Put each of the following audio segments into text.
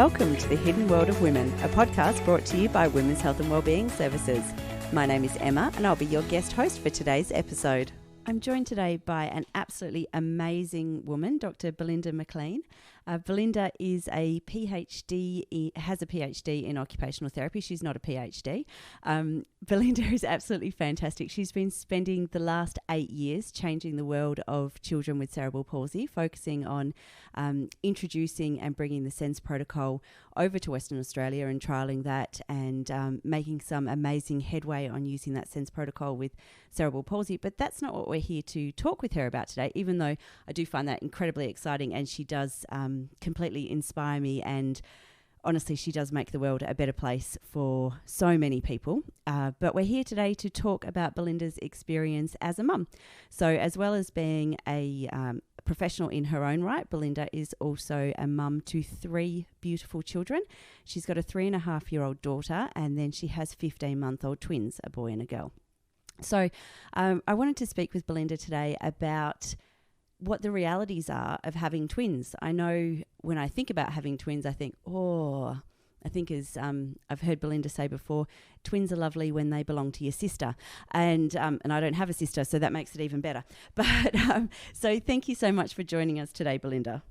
Welcome to the Hidden World of Women, a podcast brought to you by Women's Health and Wellbeing Services. My name is Emma and I'll be your guest host for today's episode. I'm joined today by an absolutely amazing woman, Dr. Belinda McLean. Belinda is a PhD, has a PhD in occupational therapy. She's not a PhD. Belinda is absolutely fantastic. She's been spending the last 8 years changing the world of children with cerebral palsy, focusing on introducing and bringing the SENS protocol over to Western Australia and trialling that and making some amazing headway on using that SENS protocol with cerebral palsy. But that's not what we're here to talk with her about today, even though I do find that incredibly exciting, and she does completely inspire me, and honestly she does make the world a better place for so many people. But we're here today to talk about Belinda's experience as a mum. So as well as being a professional in her own right, Belinda is also a mum to 3 beautiful children. She's got a 3.5-year-old daughter, and then she has 15-month-old twins, a boy and a girl. So I wanted to speak with Belinda today about what the realities are of having twins. I know when I think about having twins, I think as I've heard Belinda say before, twins are lovely when they belong to your sister. And I don't have a sister, so that makes it even better. But so thank you so much for joining us today, Belinda.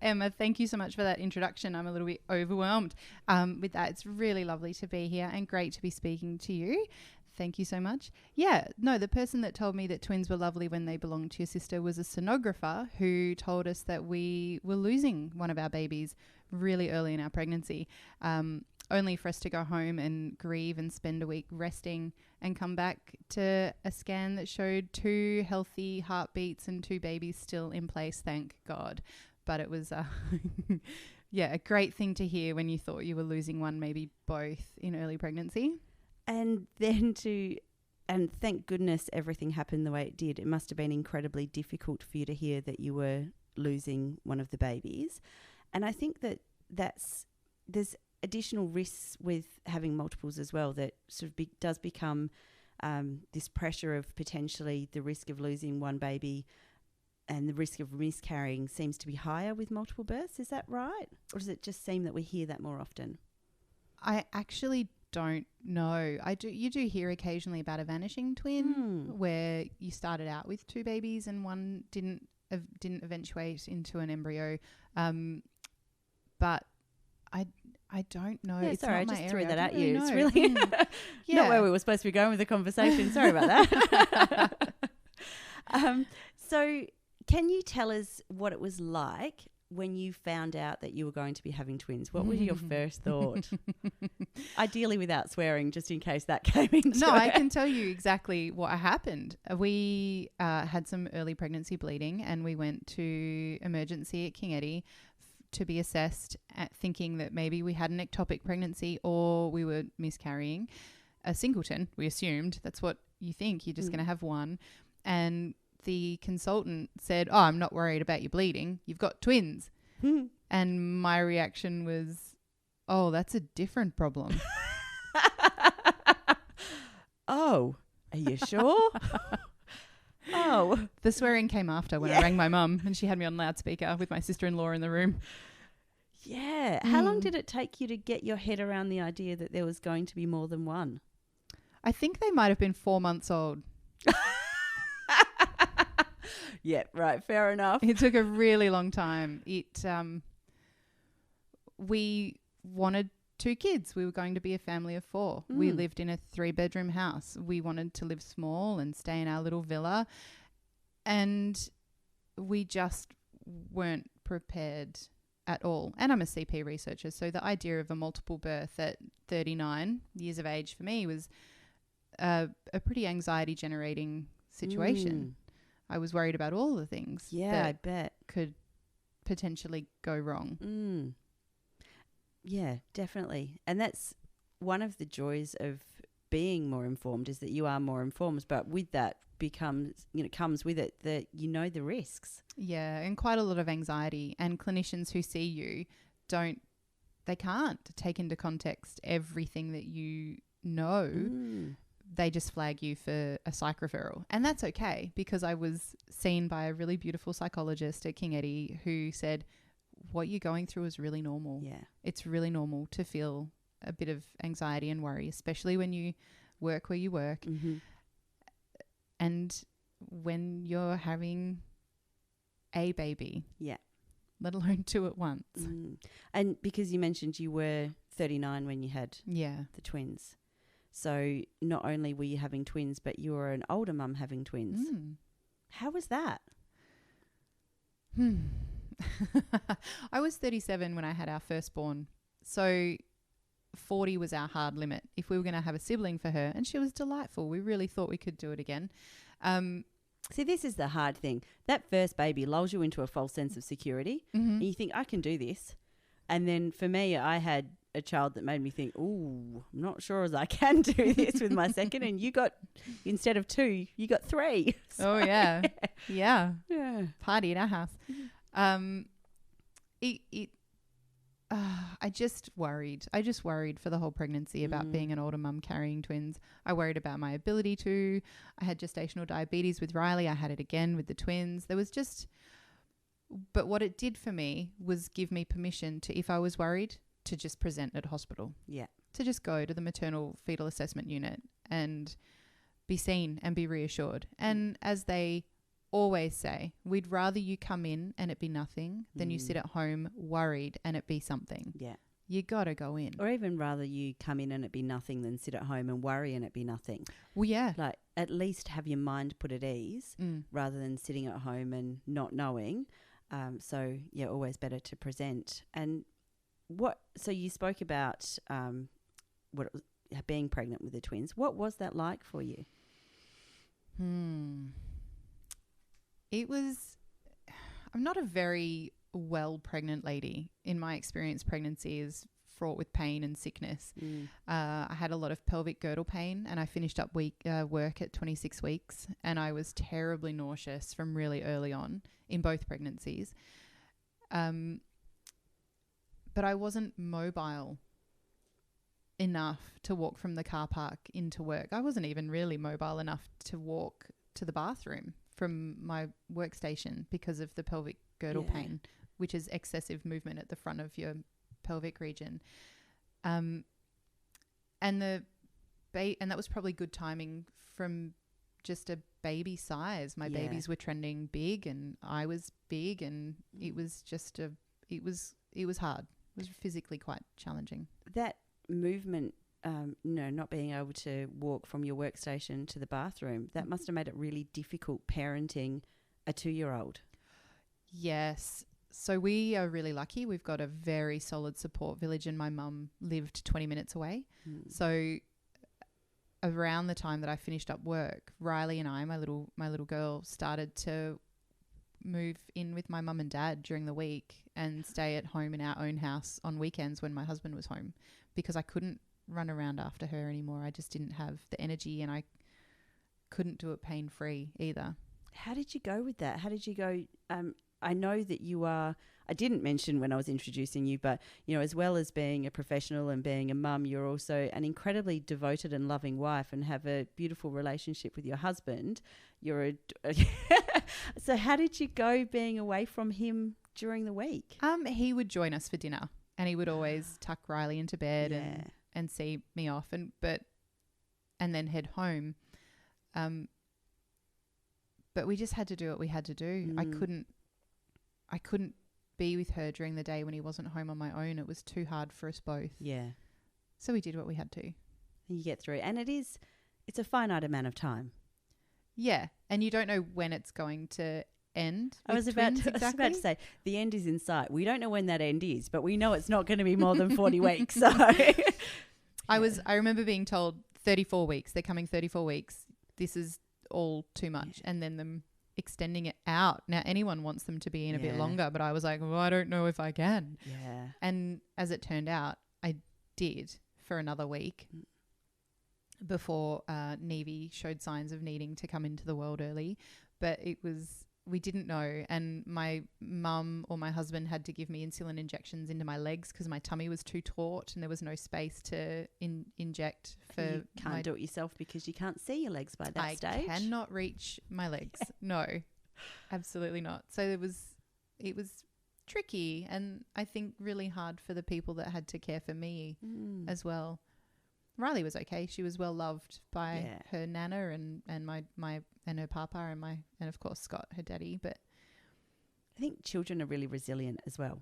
Emma, thank you so much for that introduction. I'm a little bit overwhelmed with that. It's really lovely to be here and great to be speaking to you. Thank you so much. Yeah, no, the person that told me that twins were lovely when they belonged to your sister was a sonographer who told us that we were losing one of our babies really early in our pregnancy, only for us to go home and grieve and spend a week resting and come back to a scan that showed 2 healthy heartbeats and 2 babies still in place, thank God. But it was, a great thing to hear when you thought you were losing one, maybe both in early pregnancy. And then and thank goodness everything happened the way it did. It must have been incredibly difficult for you to hear that you were losing one of the babies. And I think that there's additional risks with having multiples as well, that sort of does become this pressure of potentially the risk of losing one baby, and the risk of miscarrying seems to be higher with multiple births. Is that right? Or does it just seem that we hear that more often? I actually don't know. You do hear occasionally about a vanishing twin where you started out with 2 babies and one didn't eventuate into an embryo. But I don't know. Yeah, it's sorry, not I my just area. threw that at really you. know. It's really not where we were supposed to be going with the conversation. Sorry about that. So can you tell us what it was like when you found out that you were going to be having twins? What was your first thought? Ideally without swearing, just in case that came into it. No, I can tell you exactly what happened. We had some early pregnancy bleeding and we went to emergency at King Eddie to be assessed, thinking that maybe we had an ectopic pregnancy or we were miscarrying. A singleton, we assumed. That's what you think. You're just going to have one. And the consultant said, "Oh, I'm not worried about you bleeding. You've got twins." And my reaction was, "Oh, that's a different problem." Oh, are you sure? Oh. The swearing came after when I rang my mum and she had me on loudspeaker with my sister-in-law in the room. Yeah. How long did it take you to get your head around the idea that there was going to be more than one? I think they might have been 4 months old. Yeah, right. Fair enough. It took a really long time. We wanted 2 kids. We were going to be a family of 4. We lived in a 3-bedroom house. We wanted to live small and stay in our little villa. And we just weren't prepared at all. And I'm a CP researcher, so the idea of a multiple birth at 39 years of age for me was a pretty anxiety-generating situation. I was worried about all the things that I bet could potentially go wrong. Yeah, definitely. And that's one of the joys of being more informed, is that you are more informed, but with that comes with it that you know the risks. Yeah, and quite a lot of anxiety, and clinicians who see you they can't take into context everything that you know. They just flag you for a psych referral. And that's okay, because I was seen by a really beautiful psychologist at King Eddie who said, what you're going through is really normal. Yeah. It's really normal to feel a bit of anxiety and worry, especially when you work where you work. Mm-hmm. And when you're having a baby. Yeah. Let alone two at once. And because you mentioned you were 39 when you had the twins. So not only were you having twins, but you were an older mum having twins. How was that? I was 37 when I had our firstborn. So 40 was our hard limit if we were going to have a sibling for her. And she was delightful. We really thought we could do it again. See, this is the hard thing. That first baby lulls you into a false sense of security. And you think, I can do this. And then for me, I had a child that made me think, ooh, I'm not sure as I can do this with my second. And you got, instead of 2, you got 3. So, yeah. Yeah. Party at our house. I just worried. I just worried for the whole pregnancy about being an older mum carrying twins. I worried about my ability to. I had gestational diabetes with Riley. I had it again with the twins. There was just, but what it did for me was give me permission to, if I was worried, to just present at hospital. Yeah. To just go to the maternal fetal assessment unit and be seen and be reassured. And as they always say, we'd rather you come in and it be nothing than you sit at home worried and it be something. Yeah. You got to go in. Or even rather you come in and it be nothing than sit at home and worry and it be nothing. Well, yeah. Like at least have your mind put at ease rather than sitting at home and not knowing. So, yeah, always better to present. And so you spoke about what it was, being pregnant with the twins. What was that like for you? It was, I'm not a very well pregnant lady. In my experience, pregnancy is fraught with pain and sickness. I had a lot of pelvic girdle pain and I finished up work at 26 weeks and I was terribly nauseous from really early on in both pregnancies. But I wasn't mobile enough to walk from the car park into work. I wasn't even really mobile enough to walk to the bathroom from my workstation because of the pelvic girdle pain, which is excessive movement at the front of your pelvic region. And that was probably good timing from just a baby size. My babies were trending big and I was big and it was just it was hard. It was physically quite challenging. That movement, not being able to walk from your workstation to the bathroom, that must have made it really difficult parenting a 2-year-old. Yes. So we are really lucky. We've got a very solid support village and my mum lived 20 minutes away. So around the time that I finished up work, Riley and I, my little girl, started to move in with my mum and dad during the week and stay at home in our own house on weekends when my husband was home because I couldn't run around after her anymore. I just didn't have the energy and I couldn't do it pain-free either. How did you go with that? How did you go? I know that you are, I didn't mention when I was introducing you, but, as well as being a professional and being a mum, you're also an incredibly devoted and loving wife and have a beautiful relationship with your husband. So how did you go being away from him during the week? He would join us for dinner and he would always tuck Riley into bed and see me off and then head home. But we just had to do what we had to do. I couldn't be with her during the day when he wasn't home on my own. It was too hard for us both. Yeah. So we did what we had to. And you get through. And it's a finite amount of time. Yeah. And you don't know when it's going to end. I was about to say, the end is in sight. We don't know when that end is, but we know it's not going to be more than 40 weeks. So I remember being told 34 weeks. They're coming 34 weeks. This is all too much. Yeah. And then them extending it out. Now anyone wants them to be in a bit longer, but I was like, well, I don't know if I can. Yeah. And as it turned out, I did for another week before Nevi showed signs of needing to come into the world early. But we didn't know. And my mum or my husband had to give me insulin injections into my legs because my tummy was too taut and there was no space to inject. You can't do it yourself because you can't see your legs by that stage. I cannot reach my legs. No, absolutely not. So it was tricky, and I think really hard for the people that had to care for me as well. Riley was okay. She was well loved by her nana and my and her papa and of course Scott, her daddy. But I think children are really resilient as well.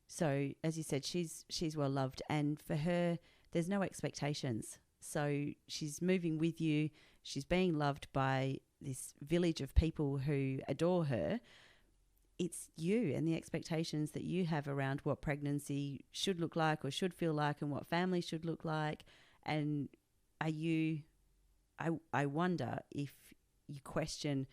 So as you said, she's well loved, and for her, there's no expectations. So she's moving with you. She's being loved by this village of people who adore her. It's you and the expectations that you have around what pregnancy should look like or should feel like and what family should look like. And I wonder if you question,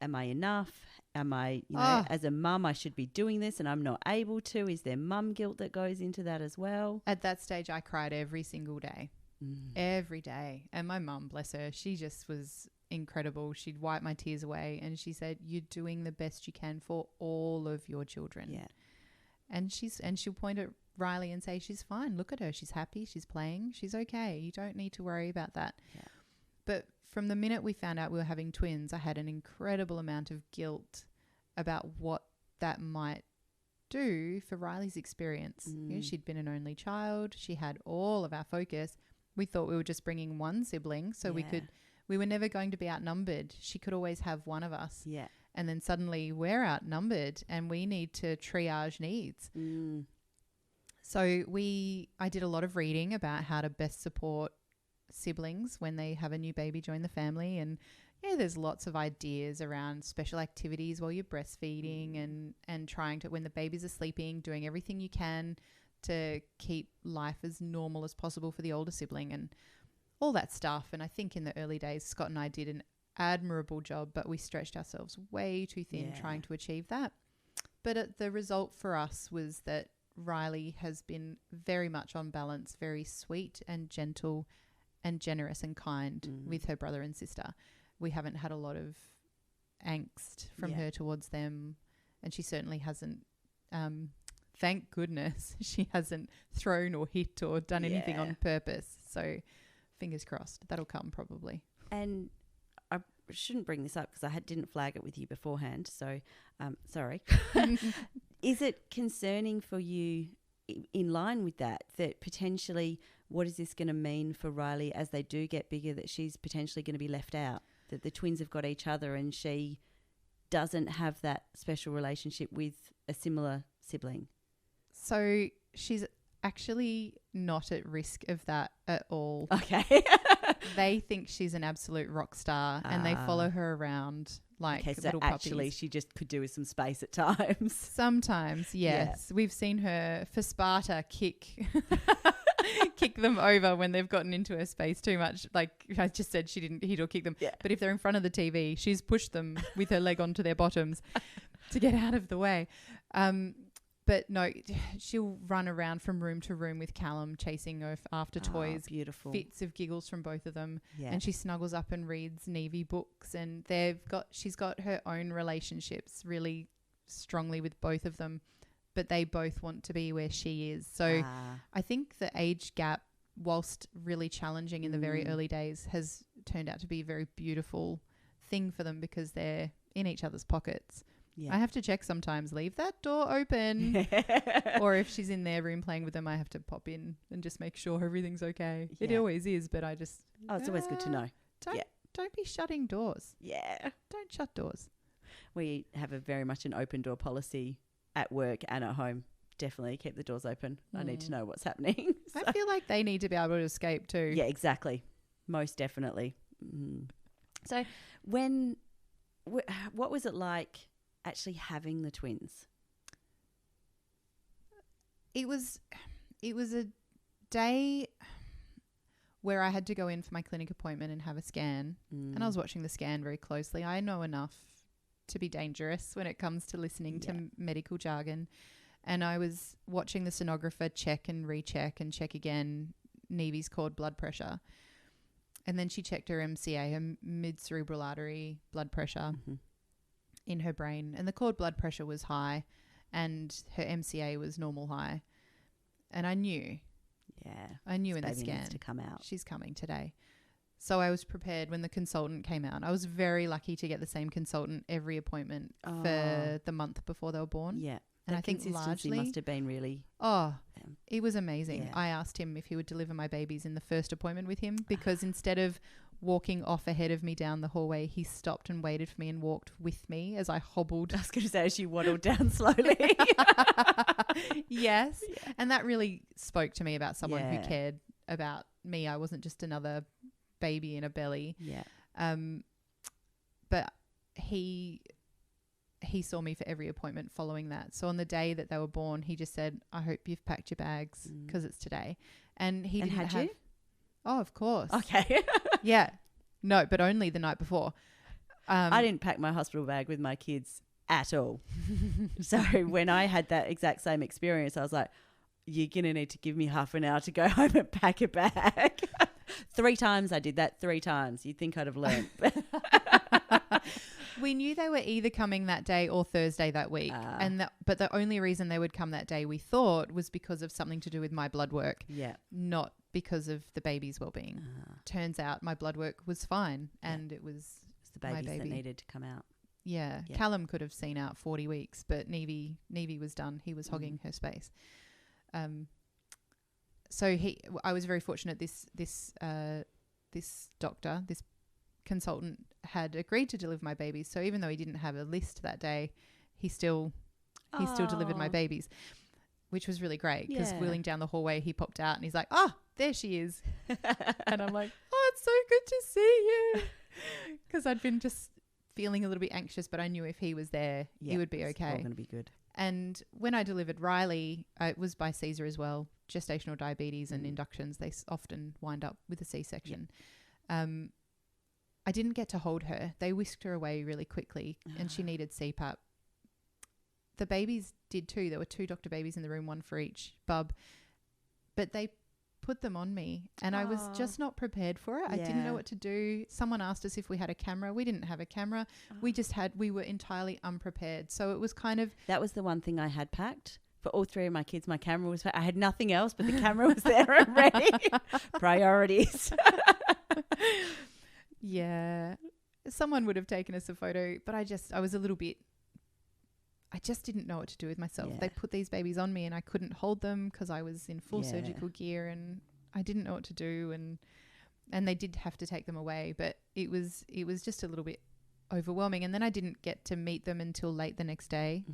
am I enough? Am I, as a mum, I should be doing this and I'm not able to? Is there mum guilt that goes into that as well? At that stage, I cried every single day. Every day. And my mum, bless her, she just was incredible. She'd wipe my tears away and she said, you're doing the best you can for all of your children. Yeah. And she'll point at Riley and say, she's fine. Look at her. She's happy. She's playing. She's okay. You don't need to worry about that. Yeah. But from the minute we found out we were having twins, I had an incredible amount of guilt about what that might do for Riley's experience. She'd been an only child. She had all of our focus. We thought we were just bringing one sibling so we were never going to be outnumbered. She could always have one of us. Yeah. And then suddenly we're outnumbered and we need to triage needs. So I did a lot of reading about how to best support siblings when they have a new baby join the family. And there's lots of ideas around special activities while you're breastfeeding and trying to, when the babies are sleeping, doing everything you can to keep life as normal as possible for the older sibling and all that stuff. And I think in the early days, Scott and I did an admirable job, but we stretched ourselves way too thin trying to achieve that. But the result for us was that Riley has been very much on balance, very sweet and gentle and generous and kind with her brother and sister. We haven't had a lot of angst from her towards them, and she certainly hasn't thank goodness she hasn't thrown or hit or done anything on purpose. So fingers crossed. That'll come probably. And I shouldn't bring this up because I didn't flag it with you beforehand. So sorry. Is it concerning for you in line with that potentially what is this going to mean for Riley as they do get bigger, that she's potentially going to be left out, that the twins have got each other and she doesn't have that special relationship with a similar sibling? So she's actually not at risk of that at all. Okay. They think she's an absolute rock star and they follow her around like little puppies. Actually she just could do with some space at times. Sometimes, yes. Yeah. We've seen her, for Sparta, kick them over when they've gotten into her space too much. Like I just said, she didn't hit or kick them. Yeah. But if they're in front of the TV, she's pushed them with her leg onto their bottoms to get out of the way. But no, she'll run around from room to room with Callum chasing her after toys. Beautiful. Fits of giggles from both of them. Yeah. And she snuggles up and reads Navy books. And she's got her own relationships really strongly with both of them. But they both want to be where she is. So I think the age gap, whilst really challenging in the very early days, has turned out to be a very beautiful thing for them because they're in each other's pockets. Yeah. I have to check sometimes, leave that door open. Or if she's in their room playing with them, I have to pop in and just make sure everything's okay. Yeah. It always is, but I just... Oh, it's always good to know. Don't be shutting doors. Yeah. Don't shut doors. We have a very much an open door policy at work and at home. Definitely keep the doors open. I need to know what's happening. So. I feel like they need to be able to escape too. Yeah, exactly. Most definitely. So what was it like actually having the twins? It was a day where I had to go in for my clinic appointment and have a scan. And I was watching the scan very closely. I know enough to be dangerous when it comes to listening to medical jargon. And I was watching the sonographer check and recheck and check again Neve's cord blood pressure. And then she checked her MCA, her mid-cerebral artery blood pressure in her brain. And the cord blood pressure was high and her MCA was normal high. And I knew. Yeah. I knew in the baby scan. Needs to come out. She's coming today. So I was prepared when the consultant came out. I was very lucky to get the same consultant every appointment for the month before they were born. Yeah. And the I think consistency largely must have been really. it was amazing. Yeah. I asked him if he would deliver my babies in the first appointment with him, because instead of walking off ahead of me down the hallway, he stopped and waited for me and walked with me as I hobbled. I was going to say, as you waddled down slowly. Yes. Yeah. And that really spoke to me about someone who Yeah. cared about me. I wasn't just another baby in a belly. Yeah. But he saw me for every appointment following that. So on the day that they were born, he just said, I hope you've packed your bags because it's today. And he didn't had have... you? Oh, of course. Okay. Yeah. No, but only the night before. I didn't pack my hospital bag with my kids at all. So when I had that exact same experience, I was like, you're going to need to give me half an hour to go home and pack a bag. 3 times I did that, 3 times. You'd think I'd have learned. We knew they were either coming that day or Thursday that week. But the only reason they would come that day, we thought, was because of something to do with my blood work. Yeah. Not because of the baby's well-being. Turns out my blood work was fine, and it was the babies my baby that needed to come out. Yeah. Callum could have seen out 40 weeks, but Nevie was done. He was hogging her space. So I was very fortunate. This doctor, this consultant, had agreed to deliver my babies. So even though he didn't have a list that day, he still delivered my babies, which was really great, because wheeling down the hallway, he popped out and he's like, "Oh, there she is," and I'm like, "Oh, it's so good to see you," because I'd been just feeling a little bit anxious, but I knew if he was there, he would be okay. It's all going to be good. And when I delivered Riley, it was by Caesar as well. Gestational diabetes and inductions, they often wind up with a C-section. I didn't get to hold her. They whisked her away really quickly, and she needed CPAP. The babies did too. There were 2 doctor babies in the room, 1 for each bub. But they put them on me, and I was just not prepared for it. I didn't know what to do. Someone asked us if we had a camera. We didn't have a camera. We were entirely unprepared. So it was kind of... That was the one thing I had packed. For all 3 of my kids, my camera was packed. I had nothing else, but the camera was there and ready. Priorities. Yeah. Someone would have taken us a photo, but I was a little bit... I just didn't know what to do with myself. They put these babies on me and I couldn't hold them because I was in full surgical gear, and I didn't know what to do, and they did have to take them away, but it was just a little bit overwhelming. And then I didn't get to meet them until late the next day,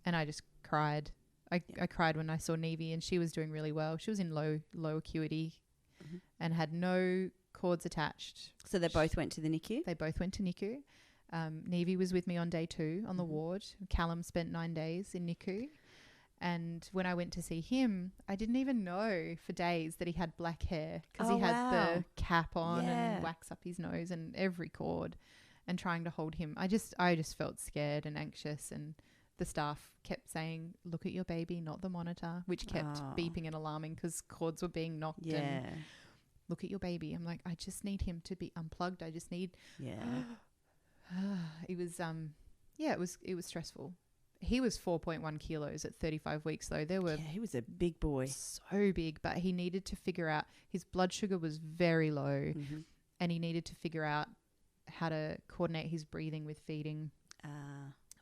and I just cried. I cried when I saw Nevie, and she was doing really well. She was in low acuity and had no cords attached. So they both went to the NICU? They both went to NICU. Nevie was with me on day 2 on the ward. Callum spent 9 days in NICU. And when I went to see him, I didn't even know for days that he had black hair, because he had the cap on and wax up his nose and every cord, and trying to hold him. I just felt scared and anxious, and the staff kept saying, "Look at your baby, not the monitor," which kept beeping and alarming because cords were being knocked. And look at your baby. I'm like, I just need him to be unplugged. I just need... It was it was stressful. He was 4.1 kilos at 35 weeks though. He was a big boy. So big, but he needed to figure out, his blood sugar was very low, and he needed to figure out how to coordinate his breathing with feeding.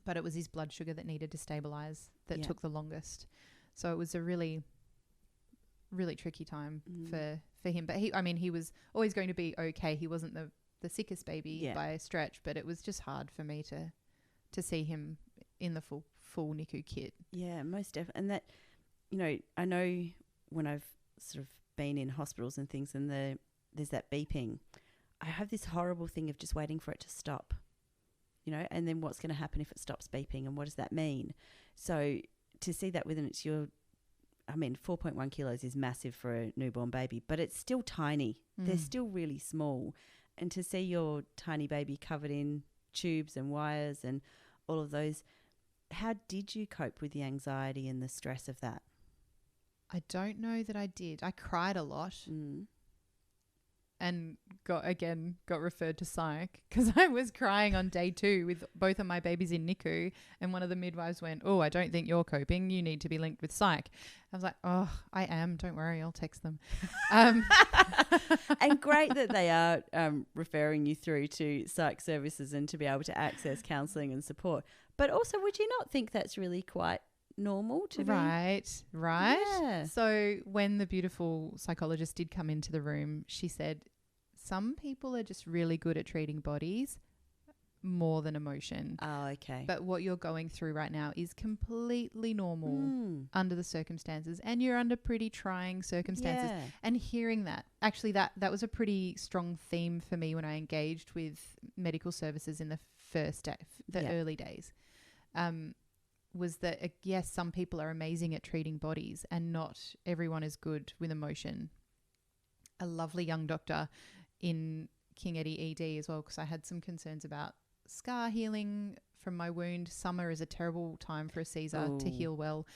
But it was his blood sugar that needed to stabilize that took the longest. So it was a really, really tricky time for him. But he was always going to be okay. He wasn't the sickest baby by a stretch, but it was just hard for me to see him in the full NICU kit. Yeah, most definitely. And that, I know when I've sort of been in hospitals and things, and there's that beeping, I have this horrible thing of just waiting for it to stop, and then what's going to happen if it stops beeping, and what does that mean? So to see that within 4.1 kilos is massive for a newborn baby, but it's still tiny. They're still really small. And to see your tiny baby covered in tubes and wires and all of those, how did you cope with the anxiety and the stress of that? I don't know that I did. I cried a lot and got referred to psych because I was crying on day 2 with both of my babies in NICU, and one of the midwives went, "Oh, I don't think you're coping. You need to be linked with psych." I was like, "Oh, I am. Don't worry. I'll text them." And great that they are referring you through to psych services and to be able to access counselling and support. But also, would you not think that's really quite normal to be. Right. Yeah. So when the beautiful psychologist did come into the room, she said, some people are just really good at treating bodies more than emotion. Oh, okay. But what you're going through right now is completely normal under the circumstances, and you're under pretty trying circumstances. Yeah. And hearing that, actually that was a pretty strong theme for me when I engaged with medical services in the first day, early days, was that, yes, some people are amazing at treating bodies and not everyone is good with emotion. A lovely young doctor in King Eddie ED as well, because I had some concerns about scar healing from my wound. Summer is a terrible time for a Caesar to heal well.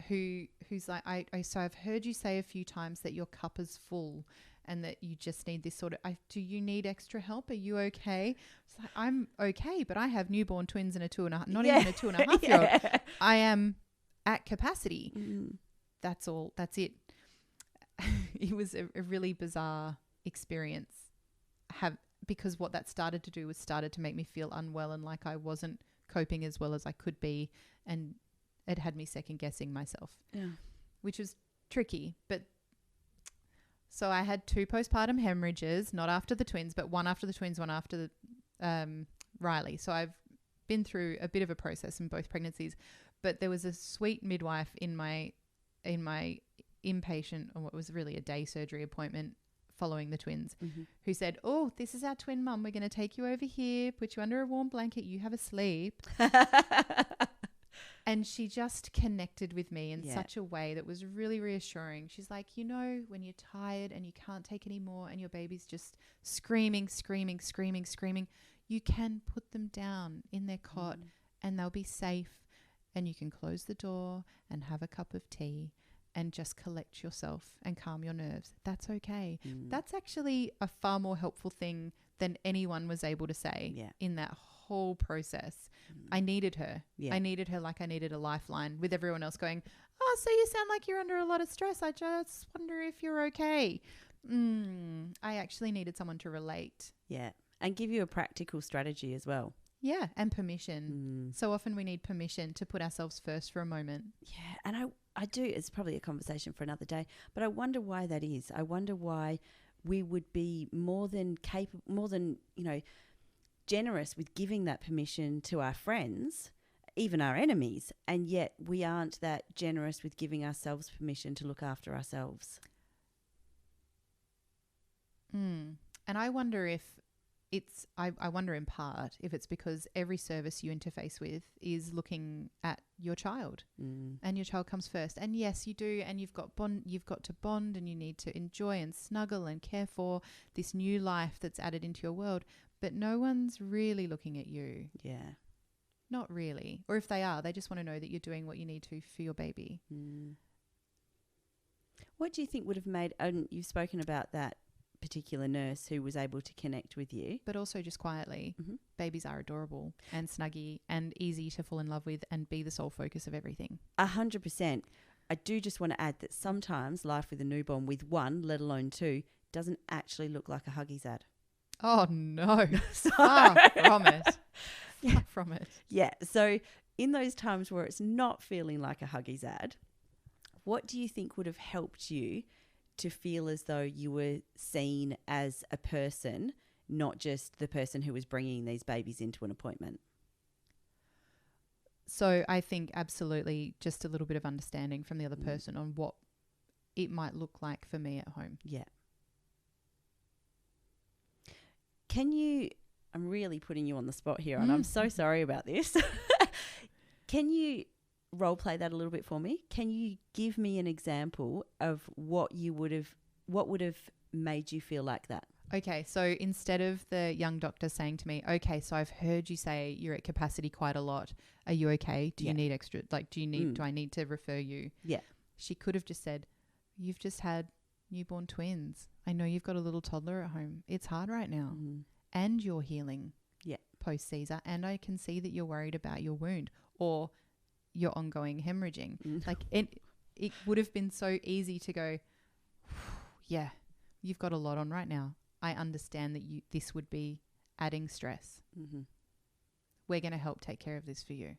Who's like, so I've heard you say a few times that your cup is full and that you just need this sort of, do you need extra help? Are you okay? It's like, I'm okay, but I have newborn twins and even a 2.5-year-old. I am at capacity. That's all. That's it. It was a really bizarre experience. Because what that started to do was started to make me feel unwell and like I wasn't coping as well as I could be, and it had me second guessing myself, which was tricky. But so I had 2 postpartum hemorrhages, not after the twins, but one after the twins, one after Riley. So I've been through a bit of a process in both pregnancies, but there was a sweet midwife in my inpatient, or what was really a day surgery appointment following the twins, who said, oh, this is our twin mum. We're going to take you over here, put you under a warm blanket. You have a sleep. And she just connected with me in such a way that was really reassuring. She's like, when you're tired and you can't take any more and your baby's just screaming, you can put them down in their cot and they'll be safe, and you can close the door and have a cup of tea and just collect yourself and calm your nerves. That's okay. That's actually a far more helpful thing than anyone was able to say in that whole process. I needed her. I needed her like I needed a lifeline, with everyone else going, oh, so you sound like you're under a lot of stress. I just wonder if you're okay. I actually needed someone to relate. Yeah. And give you a practical strategy as well. Yeah. And permission. So often we need permission to put ourselves first for a moment. Yeah. And I do, it's probably a conversation for another day, but I wonder why that is. I wonder why we would be more than generous with giving that permission to our friends, even our enemies, and yet we aren't that generous with giving ourselves permission to look after ourselves. And I wonder if I wonder in part if it's because every service you interface with is looking at your child, and your child comes first. And yes, you do, and you've got to bond, and you need to enjoy and snuggle and care for this new life that's added into your world. But no one's really looking at you. Yeah. Not really. Or if they are, they just want to know that you're doing what you need to for your baby. What do you think would have made, and you've spoken about that particular nurse who was able to connect with you. But also just quietly, babies are adorable and snuggy and easy to fall in love with and be the sole focus of everything. 100%. I do just want to add that sometimes life with a newborn with one, let alone two, doesn't actually look like a Huggies ad. Oh, no. Far from it. Far from it. Yeah. So in those times where it's not feeling like a Huggies ad, what do you think would have helped you to feel as though you were seen as a person, not just the person who was bringing these babies into an appointment? So I think absolutely just a little bit of understanding from the other person on what it might look like for me at home. Yeah. I'm really putting you on the spot here, and I'm so sorry about this. Can you role play that a little bit for me? Can you give me an example of what would have made you feel like that? Okay, so instead of the young doctor saying to me, okay, so I've heard you say you're at capacity quite a lot. Are you okay? Do you need extra, do I need to refer you? Yeah. She could have just said, you've just had newborn twins. I know you've got a little toddler at home. It's hard right now. And you're healing post-Caesar. And I can see that you're worried about your wound or your ongoing hemorrhaging. Like it would have been so easy to go, yeah, you've got a lot on right now. I understand that this would be adding stress. We're going to help take care of this for you.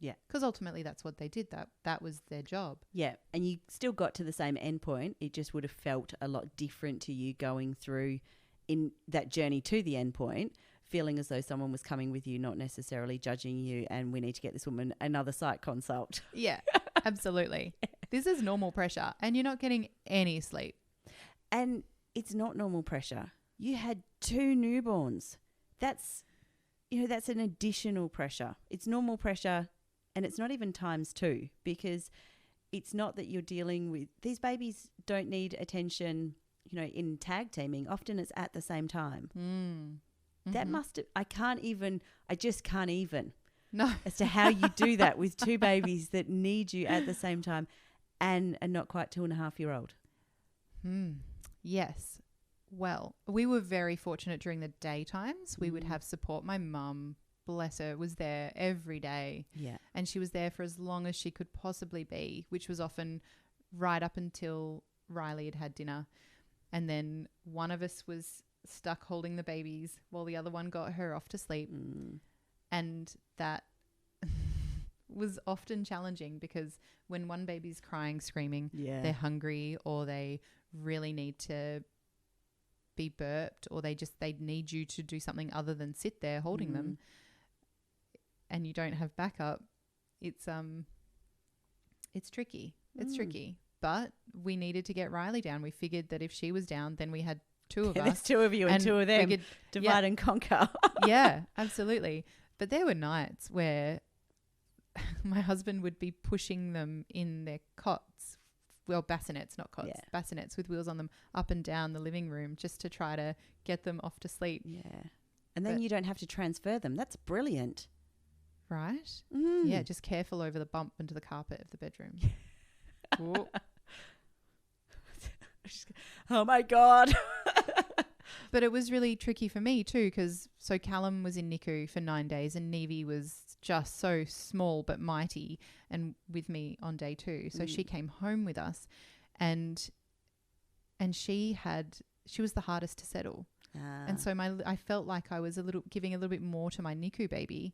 Yeah. Because ultimately that's what they did. That was their job. Yeah. And you still got to the same endpoint. It just would have felt a lot different to you going through in that journey to the endpoint, feeling as though someone was coming with you, not necessarily judging you, and we need to get this woman another psych consult. Yeah, absolutely. This is normal pressure and you're not getting any sleep. And it's not normal pressure. You had 2 newborns. That's an additional pressure. It's normal pressure, and it's not even times 2, because it's not that you're dealing with, these babies don't need attention, in tag teaming. Often it's at the same time. Mm-hmm. That I just can't even. No. As to how you do that with 2 babies that need you at the same time and a not quite 2.5-year-old. Yes. Well, we were very fortunate during the daytimes. We would have support. My mum, bless her, was there every day. Yeah. And she was there for as long as she could possibly be, which was often right up until Riley had had dinner. And then one of us was stuck holding the babies while the other one got her off to sleep. And that was often challenging, because when one baby's crying, screaming, they're hungry, or they really need to be burped, or they need you to do something other than sit there holding them, and you don't have backup, it's tricky. It's tricky. But we needed to get Riley down. We figured that if she was down, then we had 2 of us. There's 2 of you and 2 of them. We could divide and conquer. Yeah, absolutely. But there were nights where my husband would be pushing them in their cots, well, bassinets, not cots, bassinets with wheels on them, up and down the living room, just to try to get them off to sleep. Yeah. And then you don't have to transfer them. That's brilliant. Right? Yeah, just careful over the bump into the carpet of the bedroom. Oh my God. But it was really tricky for me too, because Callum was in NICU for 9 days and Nevie was just so small but mighty and with me on day 2. So she came home with us, and she was the hardest to settle. And so I felt like I was giving a little bit more to my NICU baby,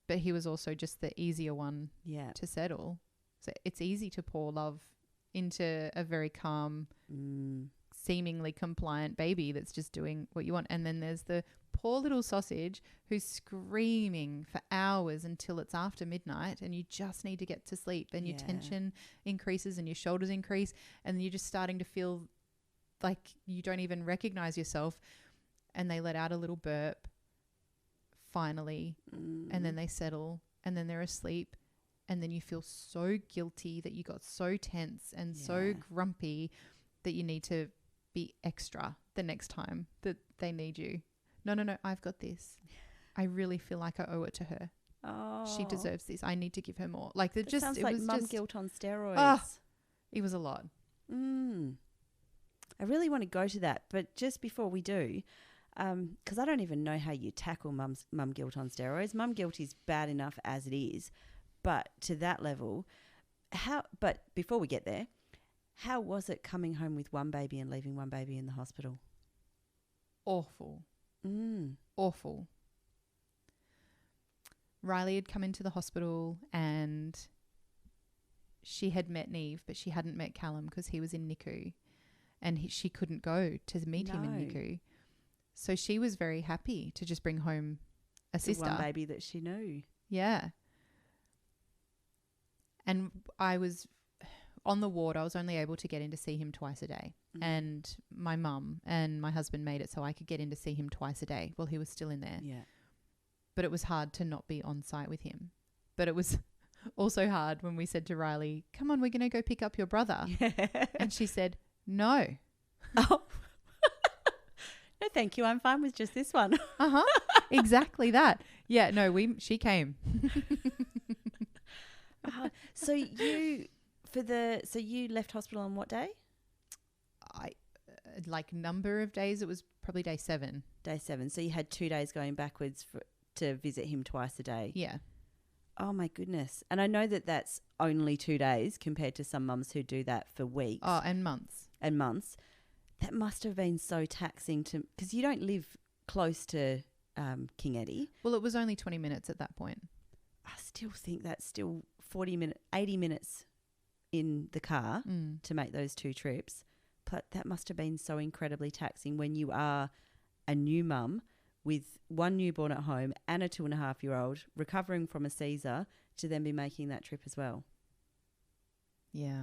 but he was also just the easier one to settle. So it's easy to pour love into a very calm, seemingly compliant baby that's just doing what you want. And then there's the poor little sausage who's screaming for hours until it's after midnight, and you just need to get to sleep, and your tension increases and your shoulders increase, and you're just starting to feel like you don't even recognize yourself. And they let out a little burp finally, and then they settle, and then they're asleep. And then you feel so guilty that you got so tense and so grumpy that you need to be extra the next time that they need you. No, I've got this. I really feel like I owe it to her. Oh, she deserves this. I need to give her more. Like it sounds like mum guilt on steroids. It was a lot. I really want to go to that, but just before we do, because I don't even know how you tackle mum guilt on steroids. Mum guilt is bad enough as it is, but to that level, but before we get there, how was it coming home with one baby and leaving one baby in the hospital? Awful. Awful. Riley had come into the hospital and she had met Neve, but she hadn't met Callum because he was in NICU, and she couldn't go to meet him in NICU. So she was very happy to just bring home a sister. One baby that she knew. Yeah. And I was on the ward. I was only able to get in to see him twice a day. And my mum and my husband made it so I could get in to see him twice a day while he was still in there. Yeah. But it was hard to not be on site with him. But it was also hard when we said to Riley, come on, we're going to go pick up your brother. And she said, no. Oh. No, thank you. I'm fine with just this one. Exactly that. Yeah, no, she came. So you left hospital on what day? Like number of days, it was probably day 7. Day 7. So you had 2 days going backwards to visit him twice a day. Yeah. Oh my goodness. And I know that that's only 2 days compared to some mums who do that for weeks. Oh, and months. And months. That must have been so taxing because you don't live close to King Eddie. Well, it was only 20 minutes at that point. I still think that's still 80 minutes in the car to make those 2 trips. But that must have been so incredibly taxing when you are a new mum with 1 newborn at home and a 2.5-year-old recovering from a Caesar to then be making that trip as well. Yeah.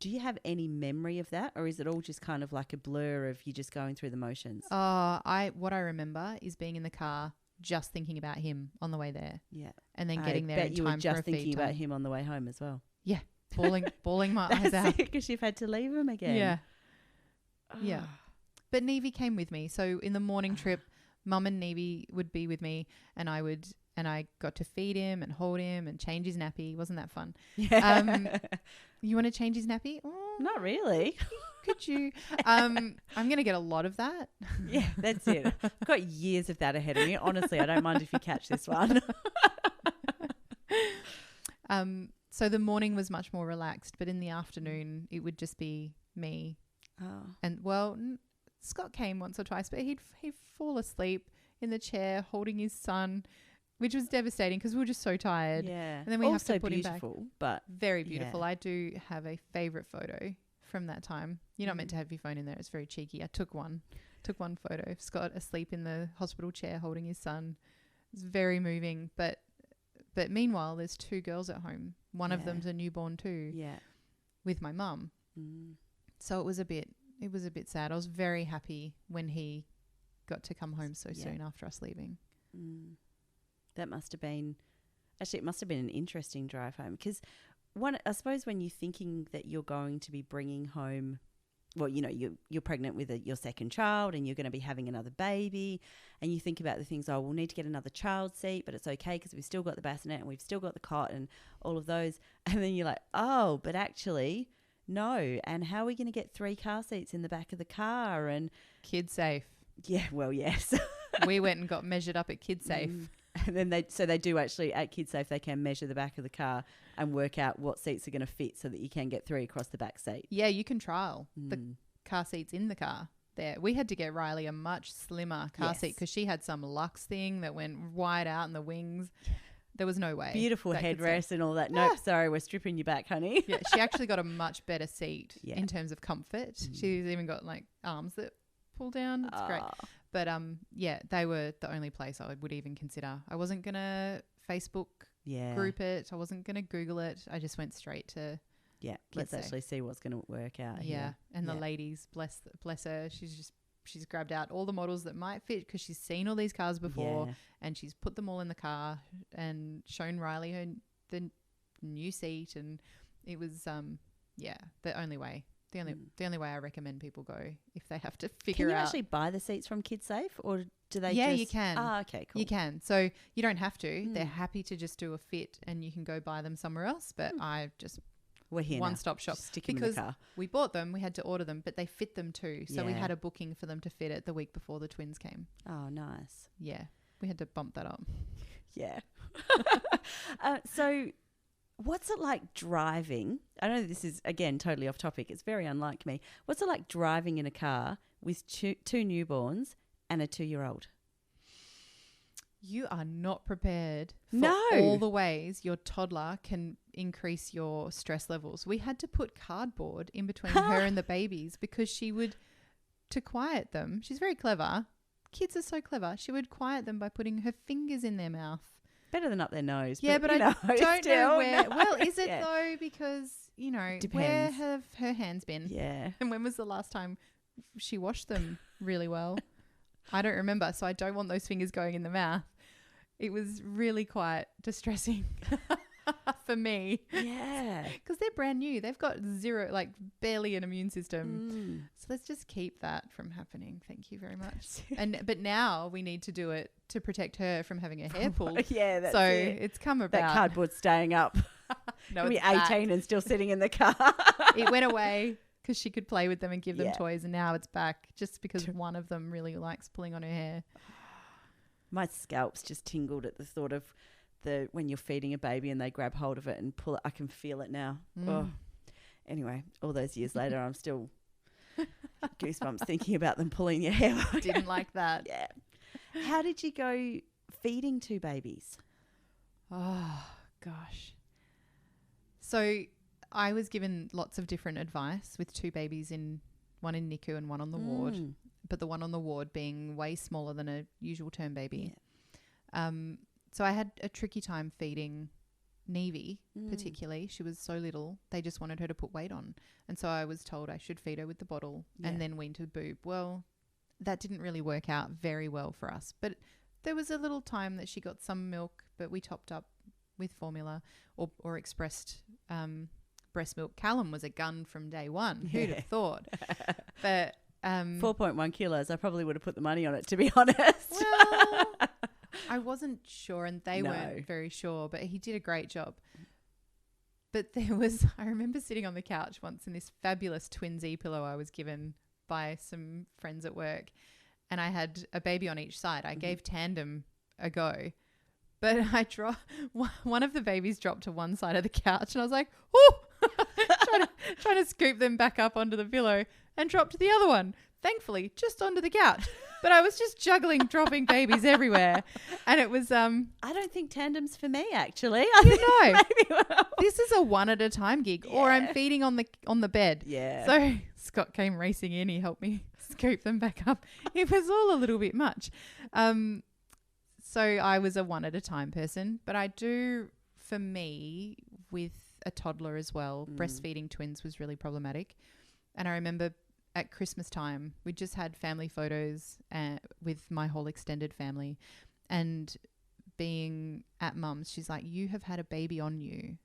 Do you have any memory of that, or is it all just kind of like a blur of you just going through the motions? What I remember is being in the car just thinking about him on the way there. Yeah. And then getting there in you time were just for a feed thinking about time. him on the way home as well. Yeah. Bawling my eyes out. Because you've had to leave him again. Yeah. Yeah. But Nevie came with me. So in the morning trip, Mum and Nevie would be with me, and I got to feed him and hold him and change his nappy. Wasn't that fun? Yeah. You want to change his nappy? Oh, Not really. could you? I'm going to get a lot of that. Yeah, that's it. I've got years of that ahead of me. Honestly, I don't mind if you catch this one. So the morning was much more relaxed, but in the afternoon it would just be me. Oh. And Scott came once or twice, but he'd fall asleep in the chair holding his son, which was devastating because we were just so tired. Yeah. And then we also have to put him back. beautiful, but very beautiful. Yeah. I do have a favorite photo from that time. You're not meant to have your phone in there. It's very cheeky. I took one photo of Scott asleep in the hospital chair holding his son. It's very moving, but meanwhile there's 2 girls at home. One of them's a newborn too. Yeah. With my mum. So it was a bit sad. I was very happy when he got to come home so soon after us leaving. That must have been, actually it must have been an interesting drive home, because I suppose when you're thinking that you're going to be bringing home, well, you know, you're pregnant with your second child and you're going to be having another baby, and you think about the things, we'll need to get another child seat, but it's okay because we've still got the bassinet and we've still got the cot and all of those. And then you're like, oh, but actually, no. And how are we going to get 3 car seats in the back of the car? And Kid safe. Yeah, well, yes. We went and got measured up at Kid safe. And then they do actually at Kid Safe, they can measure the back of the car and work out what seats are going to fit so that you can get 3 across the back seat. Yeah, you can trial the car seats in the car there. We had to get Riley a much slimmer car seat because she had some luxe thing that went wide out in the wings. There was no way. Beautiful headrest and all that. Nope, sorry, we're stripping you back, honey. Yeah, she actually got a much better seat in terms of comfort. She's even got like arms that pull down. It's great. But they were the only place I would even consider. I wasn't going to Facebook group it. I wasn't going to Google it. I just went straight to let's actually see what's going to work out here. And the ladies, bless her, she's grabbed out all the models that might fit because she's seen all these cars before and she's put them all in the car and shown Riley the new seat, and it was the only way. The only way I recommend people go if they have to figure out. Can you actually buy the seats from Kid Safe, or do they? Yeah, you can. Ah, okay, cool. You can. So you don't have to. They're happy to just do a fit, and you can go buy them somewhere else. But I just we're here one-stop shop just stick them because in the car. We bought them. We had to order them, but they fit them too. So we had a booking for them to fit it the week before the twins came. Oh, nice. Yeah, we had to bump that up. Yeah. So. What's it like driving? I know this is, again, totally off topic. It's very unlike me. What's it like driving in a car with 2 newborns and a 2-year-old? You are not prepared for all the ways your toddler can increase your stress levels. We had to put cardboard in between her and the babies because to quiet them, she's very clever. Kids are so clever. She would quiet them by putting her fingers in their mouth. Better than up their nose. Yeah, but I don't know where. No. Well, is it though? Because, Depends. Where have her hands been? Yeah. And when was the last time she washed them really well? I don't remember. So I don't want those fingers going in the mouth. It was really quite distressing for me. Yeah. Because they're brand new. They've got barely an immune system. So let's just keep that from happening. Thank you very much. But now we need to do it to protect her from having her hair pulled. Yeah, that's so it. It's come about. That cardboard's staying up. No, It'll be 18 back. And still sitting in the car. It went away because she could play with them and give them toys, and now it's back just because one of them really likes pulling on her hair. My scalp's just tingled at the thought of when you're feeding a baby and they grab hold of it and pull it. I can feel it now. Oh. Anyway, all those years later, I'm still goosebumps thinking about them pulling your hair. Didn't like that. Yeah. How did you go feeding 2 babies? Oh, gosh. So I was given lots of different advice with 2 babies one in NICU and one on the ward, but the one on the ward being way smaller than a usual term baby. Yeah. So I had a tricky time feeding Nevie, particularly. She was so little. They just wanted her to put weight on. And so I was told I should feed her with the bottle and then wean to the boob. Well, that didn't really work out very well for us. But there was a little time that she got some milk, but we topped up with formula or expressed breast milk. Callum was a gun from day one. Who'd have thought? But 4.1 kilos. I probably would have put the money on it, to be honest. Well, I wasn't sure and they weren't very sure, but he did a great job. But I remember sitting on the couch once in this fabulous twinsy pillow I was given by some friends at work, and I had a baby on each side. I gave tandem a go, but one of the babies dropped to one side of the couch and I was like, oh, trying to scoop them back up onto the pillow and dropped to the other one. Thankfully, just onto the couch. But I was just juggling, dropping babies everywhere. And it was... I don't think tandem's for me, actually. This is a one at a time gig. Yeah. Or I'm feeding on the bed. Yeah. So Scott came racing in. He helped me scoop them back up. It was all a little bit much. So I was a one at a time person. But I do, for me, with a toddler as well, breastfeeding twins was really problematic. And I remember... at Christmas time, we just had family photos with my whole extended family, and being at mum's, she's like, you have had a baby on you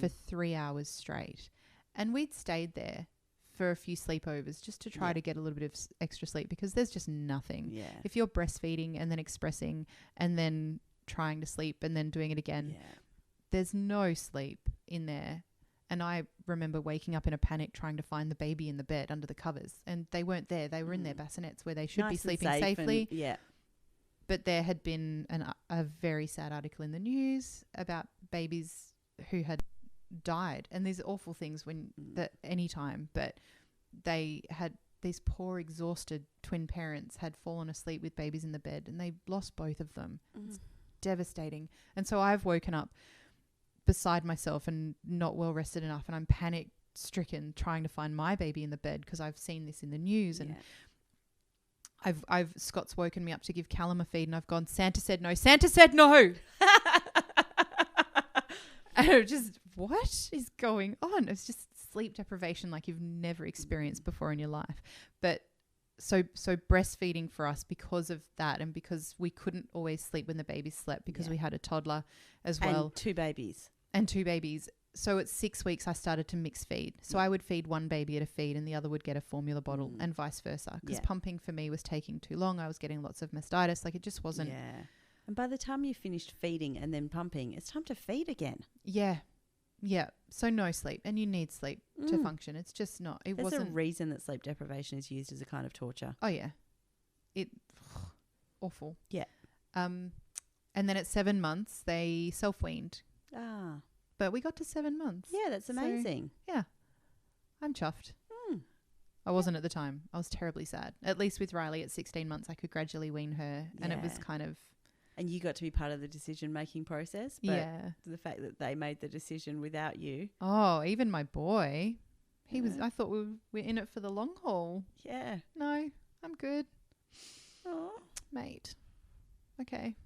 for 3 hours straight. And we'd stayed there for a few sleepovers just to try to get a little bit of extra sleep, because there's just nothing. Yeah. If you're breastfeeding and then expressing and then trying to sleep and then doing it again, there's no sleep in there. And I remember waking up in a panic trying to find the baby in the bed under the covers, and they weren't there. They were in their bassinets where they should be sleeping safely. But there had been a very sad article in the news about babies who had died, and these awful things that any time, but they had these poor exhausted twin parents had fallen asleep with babies in the bed, and they lost both of them. It's devastating. And so I've woken up beside myself and not well rested enough, and I'm panic stricken trying to find my baby in the bed because I've seen this in the news, and Scott's woken me up to give Callum a feed, and I've gone, Santa said no, Santa said no. And it just, what is going on? It's just sleep deprivation like you've never experienced before in your life. But so breastfeeding for us, because of that, and because we couldn't always sleep when the baby slept because we had a toddler as well. And two babies. So at 6 weeks, I started to mix feed. So I would feed one baby at a feed and the other would get a formula bottle, and vice versa. Because pumping for me was taking too long. I was getting lots of mastitis. Like, it just wasn't. Yeah. And by the time you finished feeding and then pumping, it's time to feed again. Yeah. Yeah. So no sleep. And you need sleep to function. It's just not. There's a reason that sleep deprivation is used as a kind of torture. Oh, yeah. Awful. Yeah. And then at 7 months, they self-weaned. Ah. But we got to 7 months. Yeah, that's amazing. So, yeah. I'm chuffed. I wasn't at the time. I was terribly sad. At least with Riley at 16 months, I could gradually wean her. And it was kind of... And you got to be part of the decision-making process. But the fact that they made the decision without you. Oh, even my boy. He was... I thought we were in it for the long haul. Yeah. No, I'm good. Oh. Mate. Okay.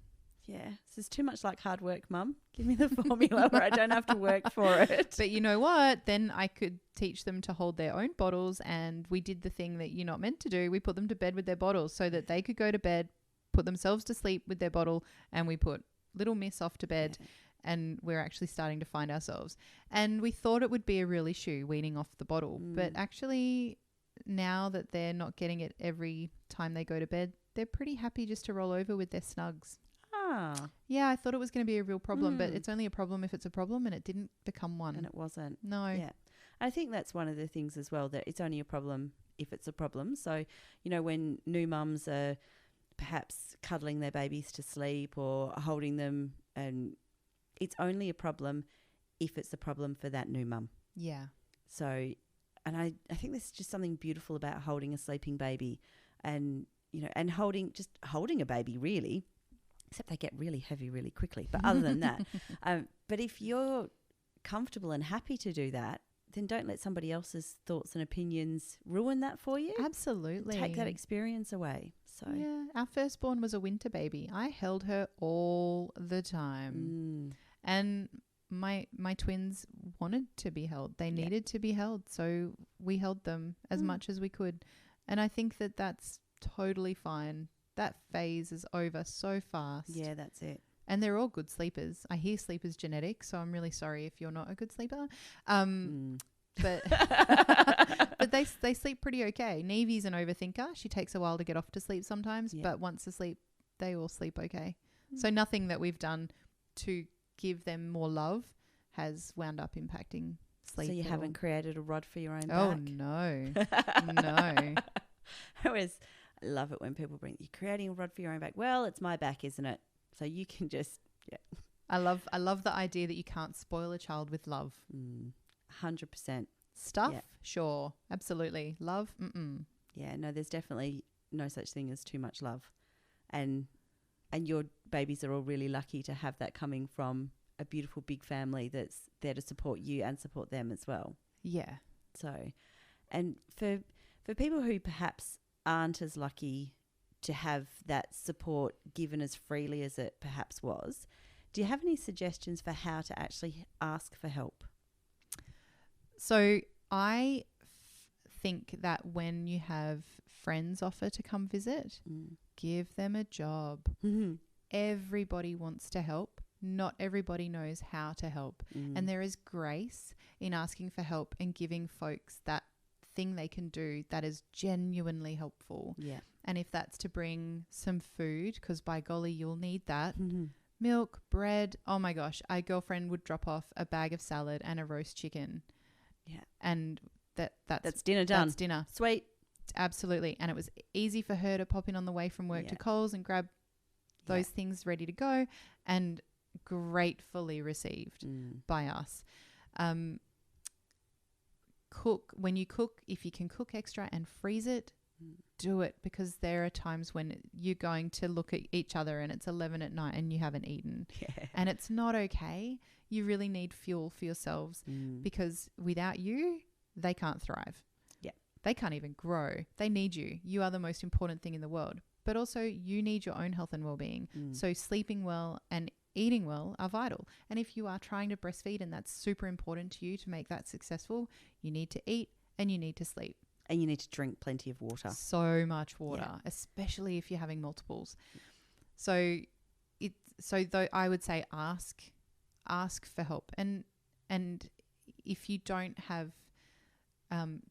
Yeah. This is too much like hard work, Mum. Give me the formula where I don't have to work for it. But you know what? Then I could teach them to hold their own bottles, and we did the thing that you're not meant to do. We put them to bed with their bottles so that they could go to bed, put themselves to sleep with their bottle, and we put little Miss off to bed, and we're actually starting to find ourselves. And we thought it would be a real issue weaning off the bottle. But actually, now that they're not getting it every time they go to bed, they're pretty happy just to roll over with their snugs. Yeah, I thought it was going to be a real problem, but it's only a problem if it's a problem, and it didn't become one. And it wasn't. No. Yeah. I think that's one of the things as well, that it's only a problem if it's a problem. So, you know, when new mums are perhaps cuddling their babies to sleep or holding them, and it's only a problem if it's a problem for that new mum. Yeah. So, and I think there's just something beautiful about holding a sleeping baby, and, you know, and holding a baby really. except they get really heavy really quickly. But other than that, but if you're comfortable and happy to do that, then don't let somebody else's thoughts and opinions ruin that for you. Absolutely. Take that experience away. So yeah, our firstborn was a winter baby. I held her all the time. And my twins wanted to be held. They needed to be held. So we held them as much as we could. And I think that that's totally fine. That phase is over so fast. Yeah, that's it. And they're all good sleepers. I hear sleep is genetic, so I'm really sorry if you're not a good sleeper. But but they sleep pretty okay. Nevy's an overthinker. She takes a while to get off to sleep sometimes, but once asleep, they all sleep okay. So nothing that we've done to give them more love has wound up impacting sleep. So you haven't created a rod for your own back? Oh, no. No. I love it when people bring, you're creating a rod for your own back. Well, it's my back, isn't it? So you can just, I love the idea that you can't spoil a child with love. 100%. Stuff, sure, absolutely. Love, Yeah, no, there's definitely no such thing as too much love. And your babies are all really lucky to have that coming from a beautiful big family that's there to support you and support them as well. Yeah. So, and for people who perhaps aren't as lucky to have that support given as freely as it perhaps was, do you have any suggestions for how to actually ask for help? So I think that when you have friends offer to come visit, give them a job. Everybody wants to help. Not everybody knows how to help. And there is grace in asking for help and giving folks that thing they can do that is genuinely helpful. Yeah. And if that's to bring some food, because by golly, you'll need that. Milk, bread. Oh my gosh. Our girlfriend would drop off a bag of salad and a roast chicken. Yeah. And that's dinner done. That's dinner. Sweet. Absolutely. And it was easy for her to pop in on the way from work to Coles and grab those things ready to go, and gratefully received by us. When you cook, if you can cook extra and freeze it, do it, because there are times when you're going to look at each other and it's 11 at night and you haven't eaten. And it's not okay. You really need fuel for yourselves, because without you, they can't thrive. They can't even grow. They need you. You are the most important thing in the world. But also you need your own health and well-being. So sleeping well and eating well are vital. And if you are trying to breastfeed and that's super important to you to make that successful, you need to eat and you need to sleep. And you need to drink plenty of water. So much water, especially if you're having multiples. So though I would say ask for help. And if you don't have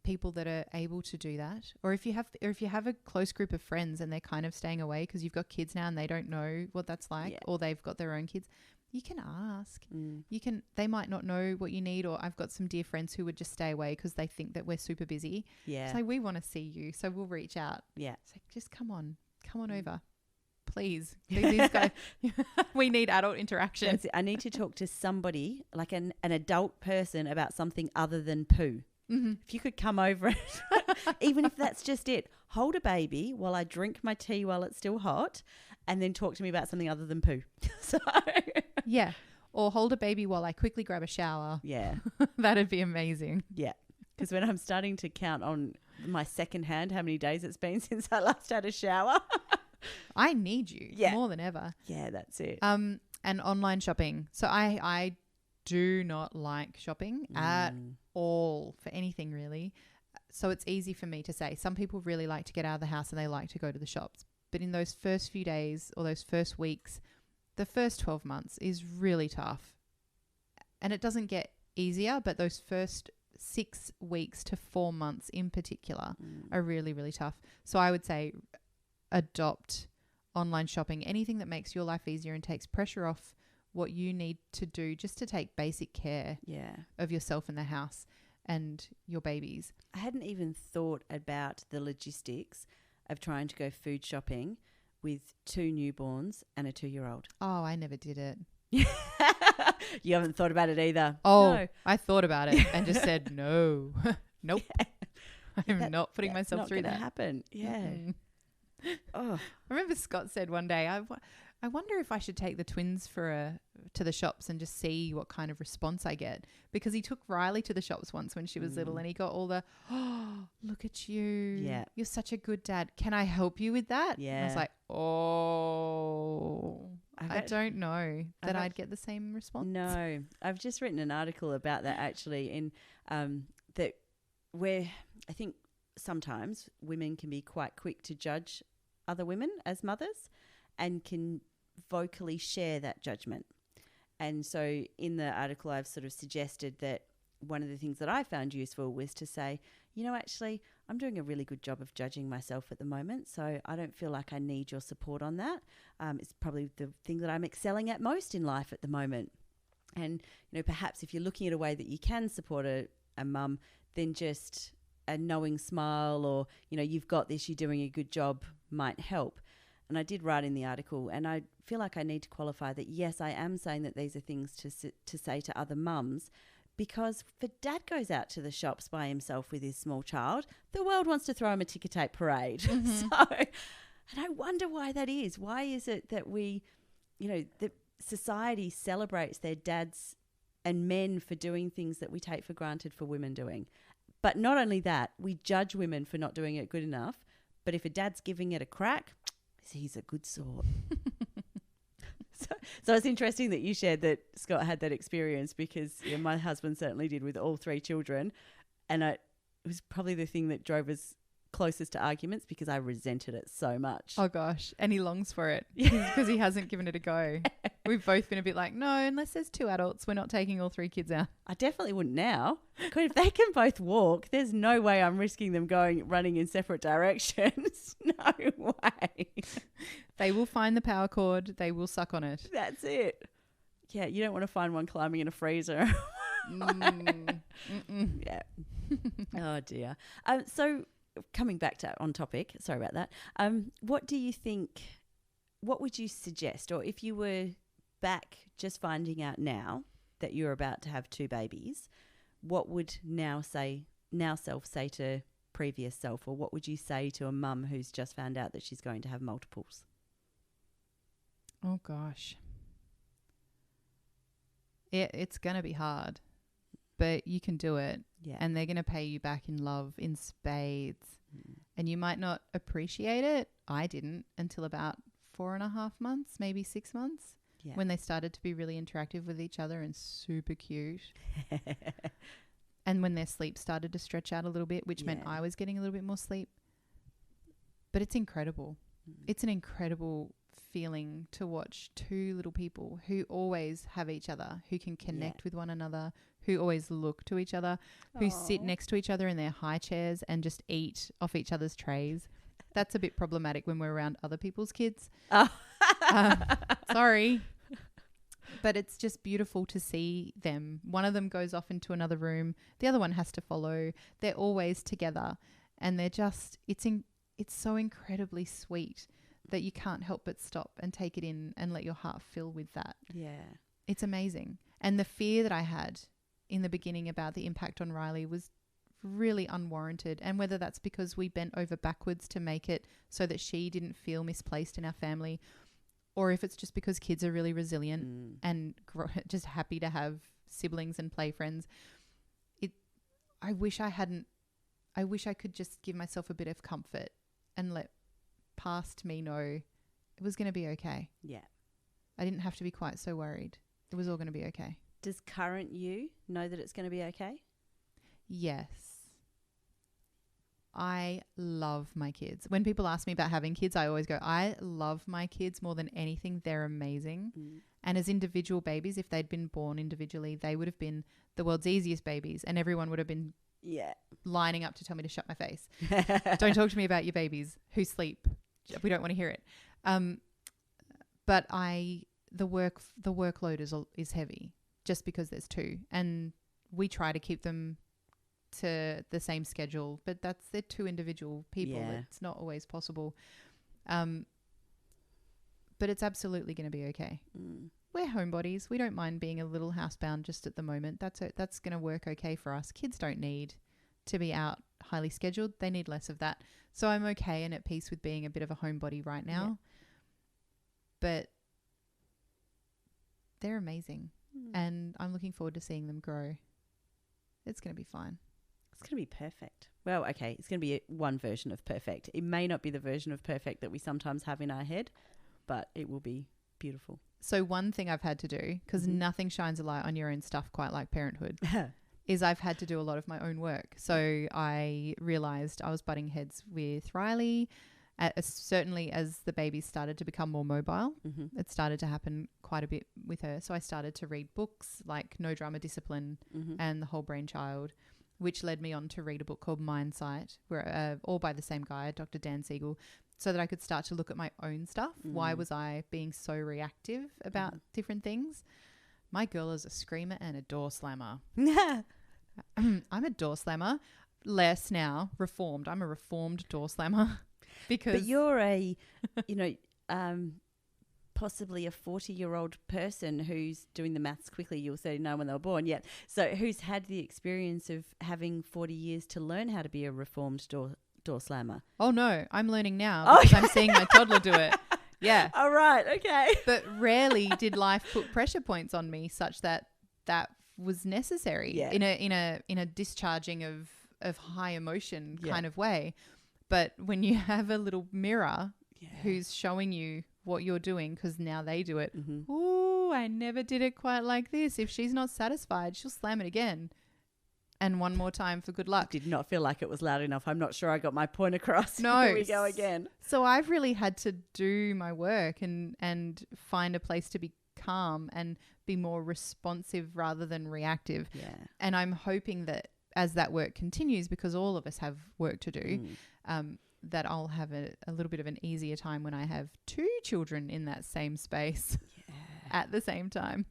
people that are able to do that, or if you have a close group of friends and they're kind of staying away because you've got kids now and they don't know what that's like, or they've got their own kids, you can ask. They might not know what you need, or I've got some dear friends who would just stay away because they think that we're super busy. So we want to see you, so we'll reach out. It's like, just come on over, please. These guys, we need adult interaction. I need to talk to somebody, like an adult person, about something other than poo. If you could come over, even if that's just it, hold a baby while I drink my tea while it's still hot, and then talk to me about something other than poo. Or hold a baby while I quickly grab a shower. That'd be amazing. Because when I'm starting to count on my second hand how many days it's been since I last had a shower, I need you more than ever. That's it. And online shopping. So I do not like shopping at all for anything really. So it's easy for me to say. Some people really like to get out of the house and they like to go to the shops. But in those first few days or those first weeks, the first 12 months is really tough. And it doesn't get easier, but those first 6 weeks to 4 months in particular are really, really tough. So I would say adopt online shopping, anything that makes your life easier and takes pressure off what you need to do just to take basic care of yourself and the house and your babies. I hadn't even thought about the logistics of trying to go food shopping with 2 newborns and a 2-year-old. Oh, I never did it. You haven't thought about it either? Oh, no. I thought about it and just said no. Nope. I'm not putting myself through that. Happen. Oh, I remember Scott said one day, I wonder if I should take the twins to the shops and just see what kind of response I get, because he took Riley to the shops once when she was little, and he got all the, oh, look at you. Yeah. You're such a good dad. Can I help you with that? Yeah. And I was like, oh, I don't know that I'd get the same response. No, I've just written an article about that actually, in that where I think sometimes women can be quite quick to judge other women as mothers and can vocally share that judgment. And so in the article, I've sort of suggested that one of the things that I found useful was to say, you know, actually, I'm doing a really good job of judging myself at the moment, so I don't feel like I need your support on that. It's probably the thing that I'm excelling at most in life at the moment. And, you know, perhaps if you're looking at a way that you can support a mum, then just a knowing smile or, you know, you've got this, you're doing a good job might help. And I did write in the article, and I feel like I need to qualify that, yes, I am saying that these are things to say to other mums, because if Dad goes out to the shops by himself with his small child, the world wants to throw him a ticker tape parade. Mm-hmm. And I wonder why that is. Why is it that we, you know, that society celebrates their dads and men for doing things that we take for granted for women doing? But not only that, we judge women for not doing it good enough. But if a dad's giving it a crack, he's a good sort. So it's interesting that you shared that Scott had that experience, because my husband certainly did with all 3 children. And it was probably the thing that drove us closest to arguments, because I resented it so much. Oh, gosh. And he longs for it because he hasn't given it a go. We've both been a bit like, no, unless there's 2 adults, we're not taking all 3 kids out. I definitely wouldn't now. If they can both walk, there's no way I'm risking them running in separate directions. No way. They will find the power cord. They will suck on it. That's it. Yeah, you don't want to find one climbing in a freezer. Yeah. Oh, dear. So coming back to on topic, sorry about that. What do you think, what would you suggest, or if you were back just finding out now that you're about to have 2 babies, what would now self say to previous self, or what would you say to a mum who's just found out that she's going to have multiples? Oh, gosh. It's going to be hard, but you can do it. Yeah. And they're going to pay you back in love in spades. And you might not appreciate it. I didn't until about 4.5 months, maybe 6 months, when they started to be really interactive with each other and super cute. And when their sleep started to stretch out a little bit, which meant I was getting a little bit more sleep. But it's incredible. It's an incredible feeling to watch 2 little people who always have each other, who can connect with one another, who always look to each other, who sit next to each other in their high chairs and just eat off each other's trays. That's a bit problematic when we're around other people's kids. Sorry. But it's just beautiful to see them. One of them goes off into another room. The other one has to follow. They're always together. And they're just, it's so incredibly sweet that you can't help but stop and take it in and let your heart fill with that. Yeah. It's amazing. And the fear that I had in the beginning about the impact on Riley was really unwarranted. And whether that's because we bent over backwards to make it so that she didn't feel misplaced in our family, or if it's just because kids are really resilient and just happy to have siblings and play friends. I wish I could just give myself a bit of comfort and let past me know it was going to be okay. Yeah. I didn't have to be quite so worried. It was all going to be okay. Does current you know that it's going to be okay? Yes. I love my kids. When people ask me about having kids, I always go, I love my kids more than anything. They're amazing. And as individual babies, if they'd been born individually, they would have been the world's easiest babies, and everyone would have been lining up to tell me to shut my face. Don't talk to me about your babies who sleep. We don't want to hear it. But the workload is heavy just because there's 2, and we try to keep them to the same schedule, but they're 2 individual people. It's not always possible. But it's absolutely going to be okay. We're homebodies. We don't mind being a little housebound just at the moment. That's going to work okay for us. Kids don't need to be out highly scheduled. They need less of that. So I'm okay and at peace with being a bit of a homebody right now. But they're amazing. And I'm looking forward to seeing them grow. It's going to be fine. It's going to be perfect. Well, okay, it's going to be one version of perfect. It may not be the version of perfect that we sometimes have in our head, but it will be beautiful. So one thing I've had to do, because nothing shines a light on your own stuff quite like parenthood, is I've had to do a lot of my own work. So I realised I was butting heads with Riley, certainly as the baby started to become more mobile. It started to happen quite a bit with her. So I started to read books like No Drama Discipline and The Whole Brain Child, which led me on to read a book called Mindsight, where all by the same guy, Dr. Dan Siegel, so that I could start to look at my own stuff. Why was I being so reactive about different things? My girl is a screamer and a door slammer. I'm a door slammer. Less now, reformed. I'm a reformed door slammer. But you're a, possibly a 40-year-old person who's doing the maths quickly. You'll say no when they were born. Yeah. So who's had the experience of having 40 years to learn how to be a reformed door slammer? Oh, no. I'm learning now because I'm seeing my toddler do it. Yeah. All right. Okay. But rarely did life put pressure points on me such that was necessary in a discharging of high emotion kind of way. But when you have a little mirror who's showing you what you're doing, because now they do it. Ooh, I never did it quite like this. If she's not satisfied, she'll slam it again. And one more time for good luck. Did not feel like it was loud enough. I'm not sure I got my point across. No. Here we go again. So I've really had to do my work and find a place to be calm and be more responsive rather than reactive. Yeah. And I'm hoping that as that work continues, because all of us have work to do, that I'll have a little bit of an easier time when I have two children in that same space at the same time.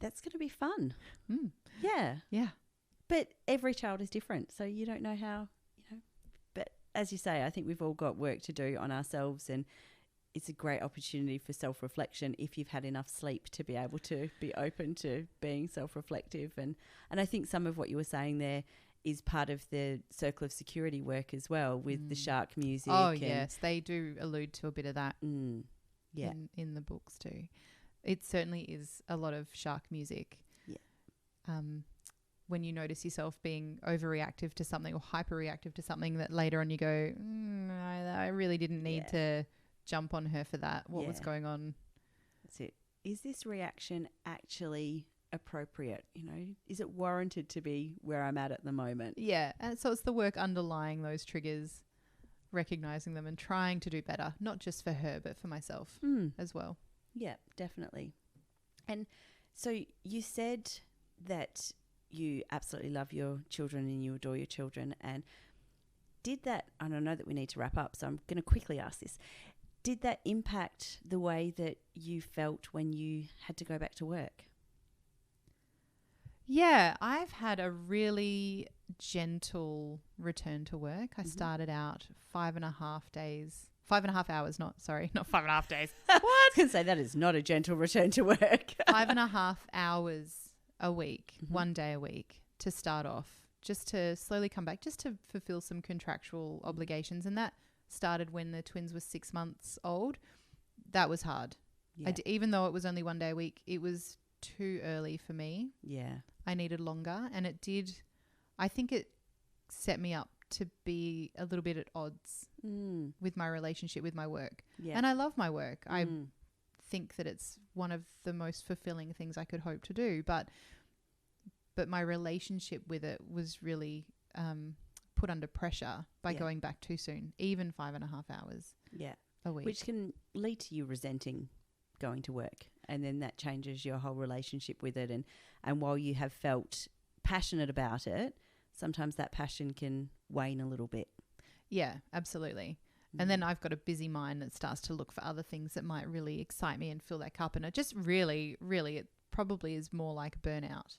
That's going to be fun. Yeah. Yeah. But every child is different. So you don't know how, But as you say, I think we've all got work to do on ourselves, and it's a great opportunity for self-reflection if you've had enough sleep to be able to be open to being self-reflective. And I think some of what you were saying there is part of the circle of security work as well, with the shark music. Oh, yes. They do allude to a bit of that in the books too. It certainly is a lot of shark music. Yeah. When you notice yourself being overreactive to something or hyperreactive to something that later on you go, I really didn't need to jump on her for that. What was going on? That's it. Is this reaction actually appropriate? Is it warranted to be where I'm at the moment? Yeah. And so it's the work underlying those triggers, recognizing them and trying to do better, not just for her, but for myself as well. Yeah, definitely. And so you said that you absolutely love your children and you adore your children. And did that, and I know that we need to wrap up, so I'm going to quickly ask this. Did that impact the way that you felt when you had to go back to work? Yeah, I've had a really gentle return to work. I started out 5.5 days. 5.5 hours, not 5.5 days. What? I was going to say that is not a gentle return to work. 5.5 hours a week, 1 day a week to start off, just to slowly come back, just to fulfill some contractual obligations. And that started when the twins were 6 months old. That was hard. Yeah. Even though it was only 1 day a week, it was too early for me. Yeah. I needed longer, and I think it set me up to be a little bit at odds with my relationship with my work. Yeah. And I love my work. I think that it's one of the most fulfilling things I could hope to do, but my relationship with it was really put under pressure by going back too soon, even 5.5 hours a week. Which can lead to you resenting going to work, and then that changes your whole relationship with it. And while you have felt passionate about it, sometimes that passion can wane a little bit. Yeah, absolutely. And then I've got a busy mind that starts to look for other things that might really excite me and fill that cup. And it just really, really, it probably is more like burnout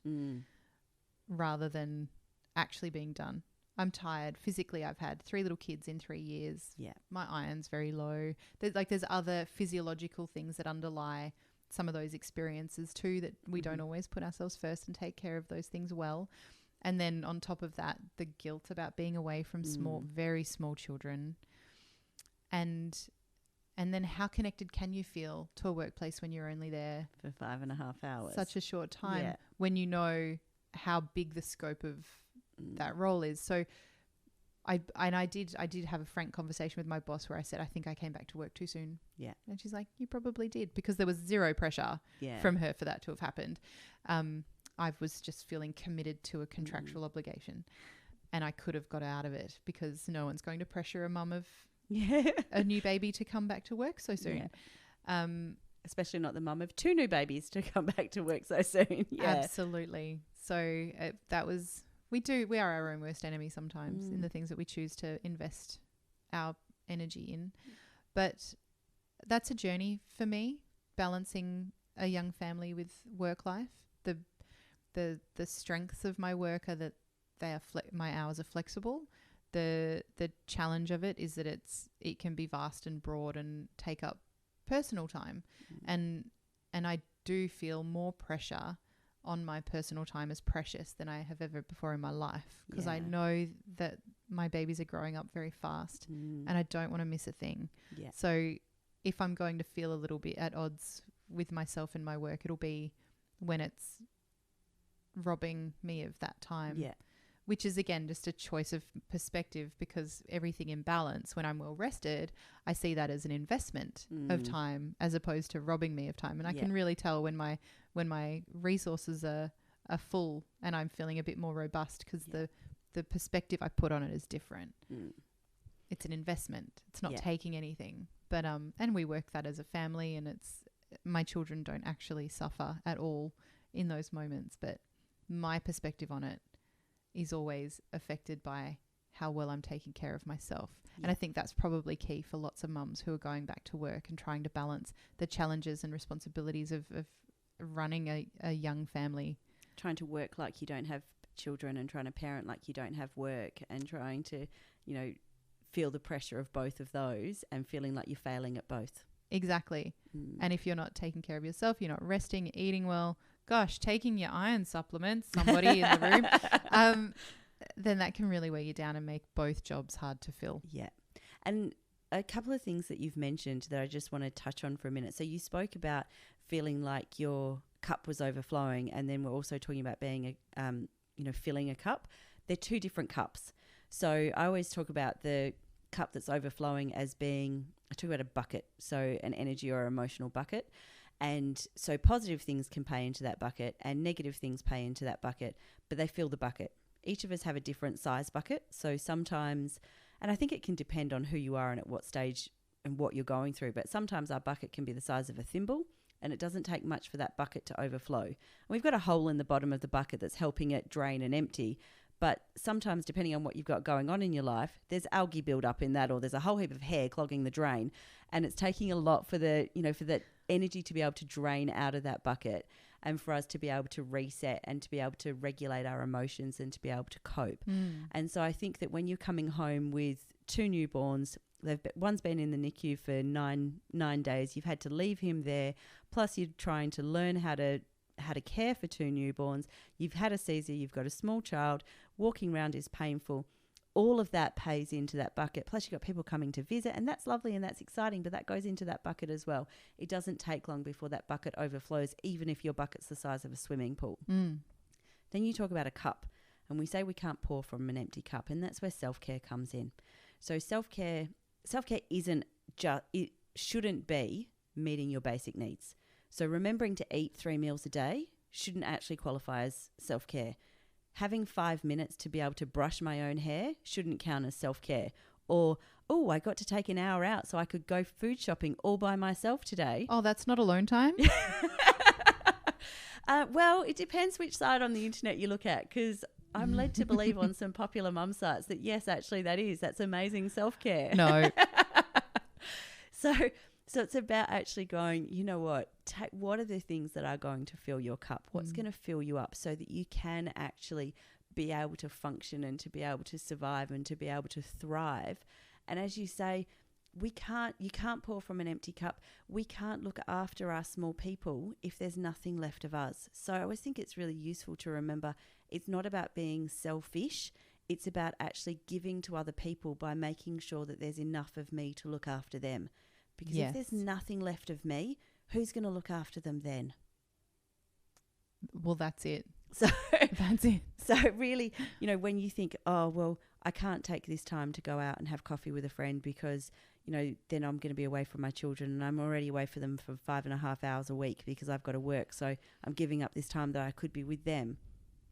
rather than actually being done. I'm tired. Physically, I've had 3 little kids in 3 years. Yeah. My iron's very low. There's other physiological things that underlie some of those experiences too, that we don't always put ourselves first and take care of those things well. And then on top of that, the guilt about being away from very small children. And And then how connected can you feel to a workplace when you're only there for 5.5 hours? such a short time, Yeah. when you know how big the scope of that role is. So I did have a frank conversation with my boss where I said, I think I came back to work too soon. Yeah. And she's like, you probably did, because there was zero pressure from her for that to have happened. I was just feeling committed to a contractual obligation, and I could have got out of it, because no one's going to pressure a mum of a new baby to come back to work so soon. Yeah. Especially not the mum of 2 new babies to come back to work so soon. Yeah. Absolutely. So that was, we are our own worst enemy sometimes in the things that we choose to invest our energy in. But that's a journey for me, balancing a young family with work life. The strengths of my work are that they are my hours are flexible. The challenge of it is that it can be vast and broad and take up personal time, and I do feel more pressure on my personal time as precious than I have ever before in my life, because I know that my babies are growing up very fast and I don't want to miss a thing. Yeah. So if I'm going to feel a little bit at odds with myself and my work, it'll be when it's robbing me of that time. Yeah. Which is, again, just a choice of perspective, because everything in balance, when I'm well rested, I see that as an investment of time as opposed to robbing me of time. And I can really tell when my resources are full and I'm feeling a bit more robust, because the perspective I put on it is different. It's an investment. It's not taking anything. But and we work that as a family, and my children don't actually suffer at all in those moments. But my perspective on it is always affected by how well I'm taking care of myself. Yeah. And I think that's probably key for lots of mums who are going back to work and trying to balance the challenges and responsibilities of running a young family. Trying to work like you don't have children, and trying to parent like you don't have work, and trying to, feel the pressure of both of those and feeling like you're failing at both. Exactly. And if you're not taking care of yourself, you're not resting, you're eating well, gosh, taking your iron supplements, somebody in the room, then that can really weigh you down and make both jobs hard to fill. Yeah. And a couple of things that you've mentioned that I just want to touch on for a minute. So you spoke about feeling like your cup was overflowing, and then we're also talking about being filling a cup. They're 2 different cups. So I always talk about the cup that's overflowing as being, I talk about a bucket, so an energy or emotional bucket. And so positive things can pay into that bucket and negative things pay into that bucket, but they fill the bucket. Each of us have a different size bucket. So sometimes, and I think it can depend on who you are and at what stage and what you're going through, but sometimes our bucket can be the size of a thimble, and it doesn't take much for that bucket to overflow. And we've got a hole in the bottom of the bucket that's helping it drain and empty. But sometimes, depending on what you've got going on in your life, there's algae build up in that, or there's a whole heap of hair clogging the drain, and it's taking a lot for the energy to be able to drain out of that bucket, and for us to be able to reset and to be able to regulate our emotions and to be able to cope. And so I think that when you're coming home with 2 newborns, one's been in the NICU for nine days, you've had to leave him there, plus you're trying to learn how to care for 2 newborns, you've had a Caesar, you've got a small child, walking around is painful. All of that pays into that bucket. Plus you've got people coming to visit, and that's lovely and that's exciting, but that goes into that bucket as well. It doesn't take long before that bucket overflows, even if your bucket's the size of a swimming pool. Then you talk about a cup, and we say we can't pour from an empty cup, and that's where self-care comes in. So self-care it shouldn't be meeting your basic needs. So remembering to eat 3 meals a day shouldn't actually qualify as self-care. Having 5 minutes to be able to brush my own hair shouldn't count as self-care. Or, I got to take an hour out so I could go food shopping all by myself today. Oh, that's not alone time? Well, it depends which side on the internet you look at, because I'm led to believe on some popular mum sites that, yes, actually that's amazing self-care. No. So it's about actually going, you know what, what are the things that are going to fill your cup? What's going to fill you up so that you can actually be able to function and to be able to survive and to be able to thrive? And as you say, you can't pour from an empty cup. We can't look after our small people if there's nothing left of us. So I always think it's really useful to remember it's not about being selfish. It's about actually giving to other people by making sure that there's enough of me to look after them. Because Yes. if there's nothing left of me, who's going to look after them then? Well, that's it. So That's it. So really, when you think, oh, well, I can't take this time to go out and have coffee with a friend because, then I'm going to be away from my children and I'm already away from them for 5.5 hours a week because I've got to work. So I'm giving up this time that I could be with them.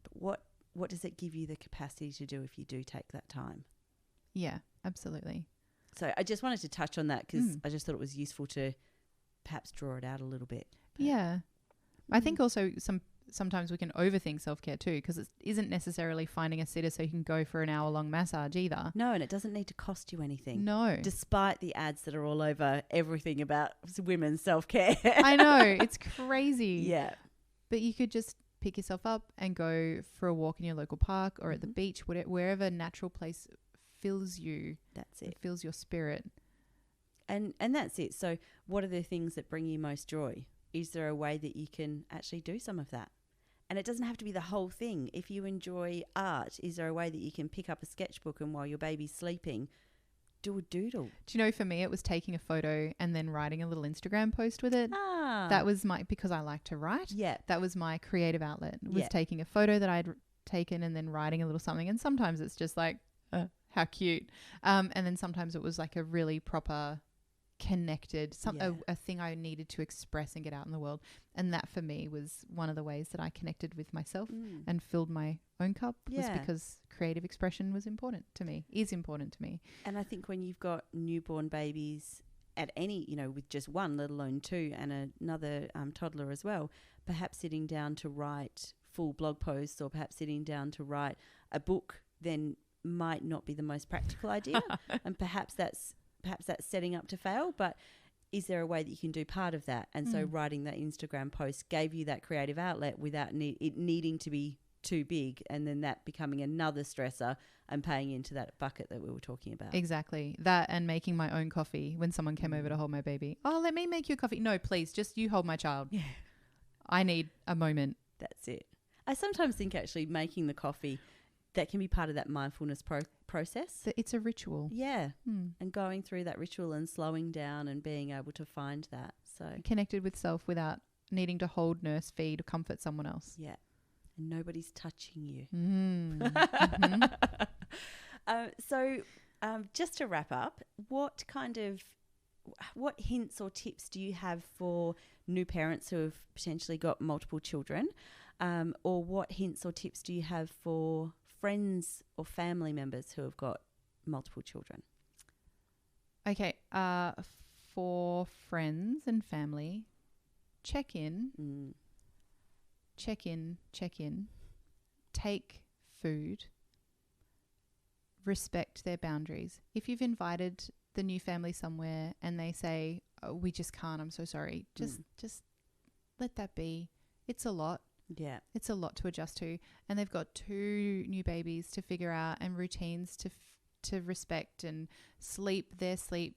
But what does it give you the capacity to do if you do take that time? Yeah, absolutely. So I just wanted to touch on that because I just thought it was useful to perhaps draw it out a little bit. Yeah. I think also sometimes we can overthink self-care too, because it isn't necessarily finding a sitter so you can go for an hour-long massage either. No, and it doesn't need to cost you anything. No. Despite the ads that are all over everything about women's self-care. I know. It's crazy. Yeah. But you could just pick yourself up and go for a walk in your local park or at the beach, wherever natural place fills you. That's it. Fills your spirit. And that's it. So what are the things that bring you most joy? Is there a way that you can actually do some of that? And it doesn't have to be the whole thing. If you enjoy art, is there a way that you can pick up a sketchbook and while your baby's sleeping, do a doodle? Do you know, for me, it was taking a photo and then writing a little Instagram post with it. That was because I like to write. Yeah. That was my creative outlet. Was taking a photo that I'd taken and then writing a little something. And sometimes it's just like, how cute. And then sometimes it was like a really proper connected a thing I needed to express and get out in the world, and that for me was one of the ways that I connected with myself and filled my own cup, was because creative expression is important to me. And I think when you've got newborn babies at any, with just one, let alone two, and another toddler as well, perhaps sitting down to write full blog posts or perhaps sitting down to write a book then might not be the most practical idea. And perhaps that's setting up to fail, but is there a way that you can do part of that? And so writing that Instagram post gave you that creative outlet without it needing to be too big, and then that becoming another stressor and paying into that bucket that we were talking about. Exactly. That, and making my own coffee when someone came over to hold my baby. Oh, let me make you a coffee. No, please, just you hold my child. Yeah. I need a moment. That's it. I sometimes think actually making the coffee, that can be part of that mindfulness process. It's a ritual. Yeah. And going through that ritual and slowing down and being able to find that. So connected with self without needing to hold, nurse, feed, or comfort someone else. Yeah. And nobody's touching you. So just to wrap up, what hints or tips do you have for new parents who have potentially got multiple children? Or what hints or tips do you have for friends or family members who have got multiple children? Okay. For friends and family, check in. Take food. Respect their boundaries. If you've invited the new family somewhere and they say, oh, we just can't, I'm so sorry, just let that be. It's a lot. Yeah. It's a lot to adjust to. And they've got 2 new babies to figure out, and routines to respect, and their sleep,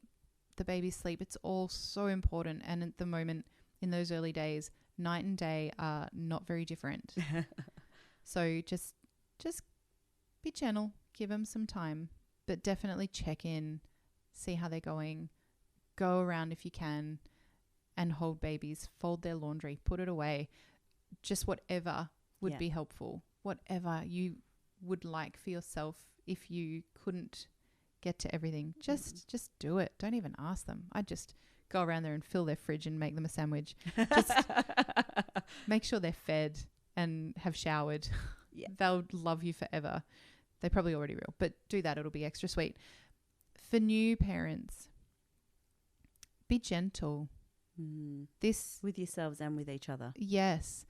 the baby's sleep. It's all so important. And at the moment, in those early days, night and day are not very different. So just be gentle, give them some time, but definitely check in, see how they're going, go around if you can, and hold babies, fold their laundry, put it away. Just whatever would be helpful, whatever you would like for yourself. If you couldn't get to everything, just do it. Don't even ask them. I'd just go around there and fill their fridge and make them a sandwich. Just make sure they're fed and have showered. Yeah. They'll love you forever. They probably already will, but do that. It'll be extra sweet. For new parents, be gentle. This with yourselves and with each other. Yes.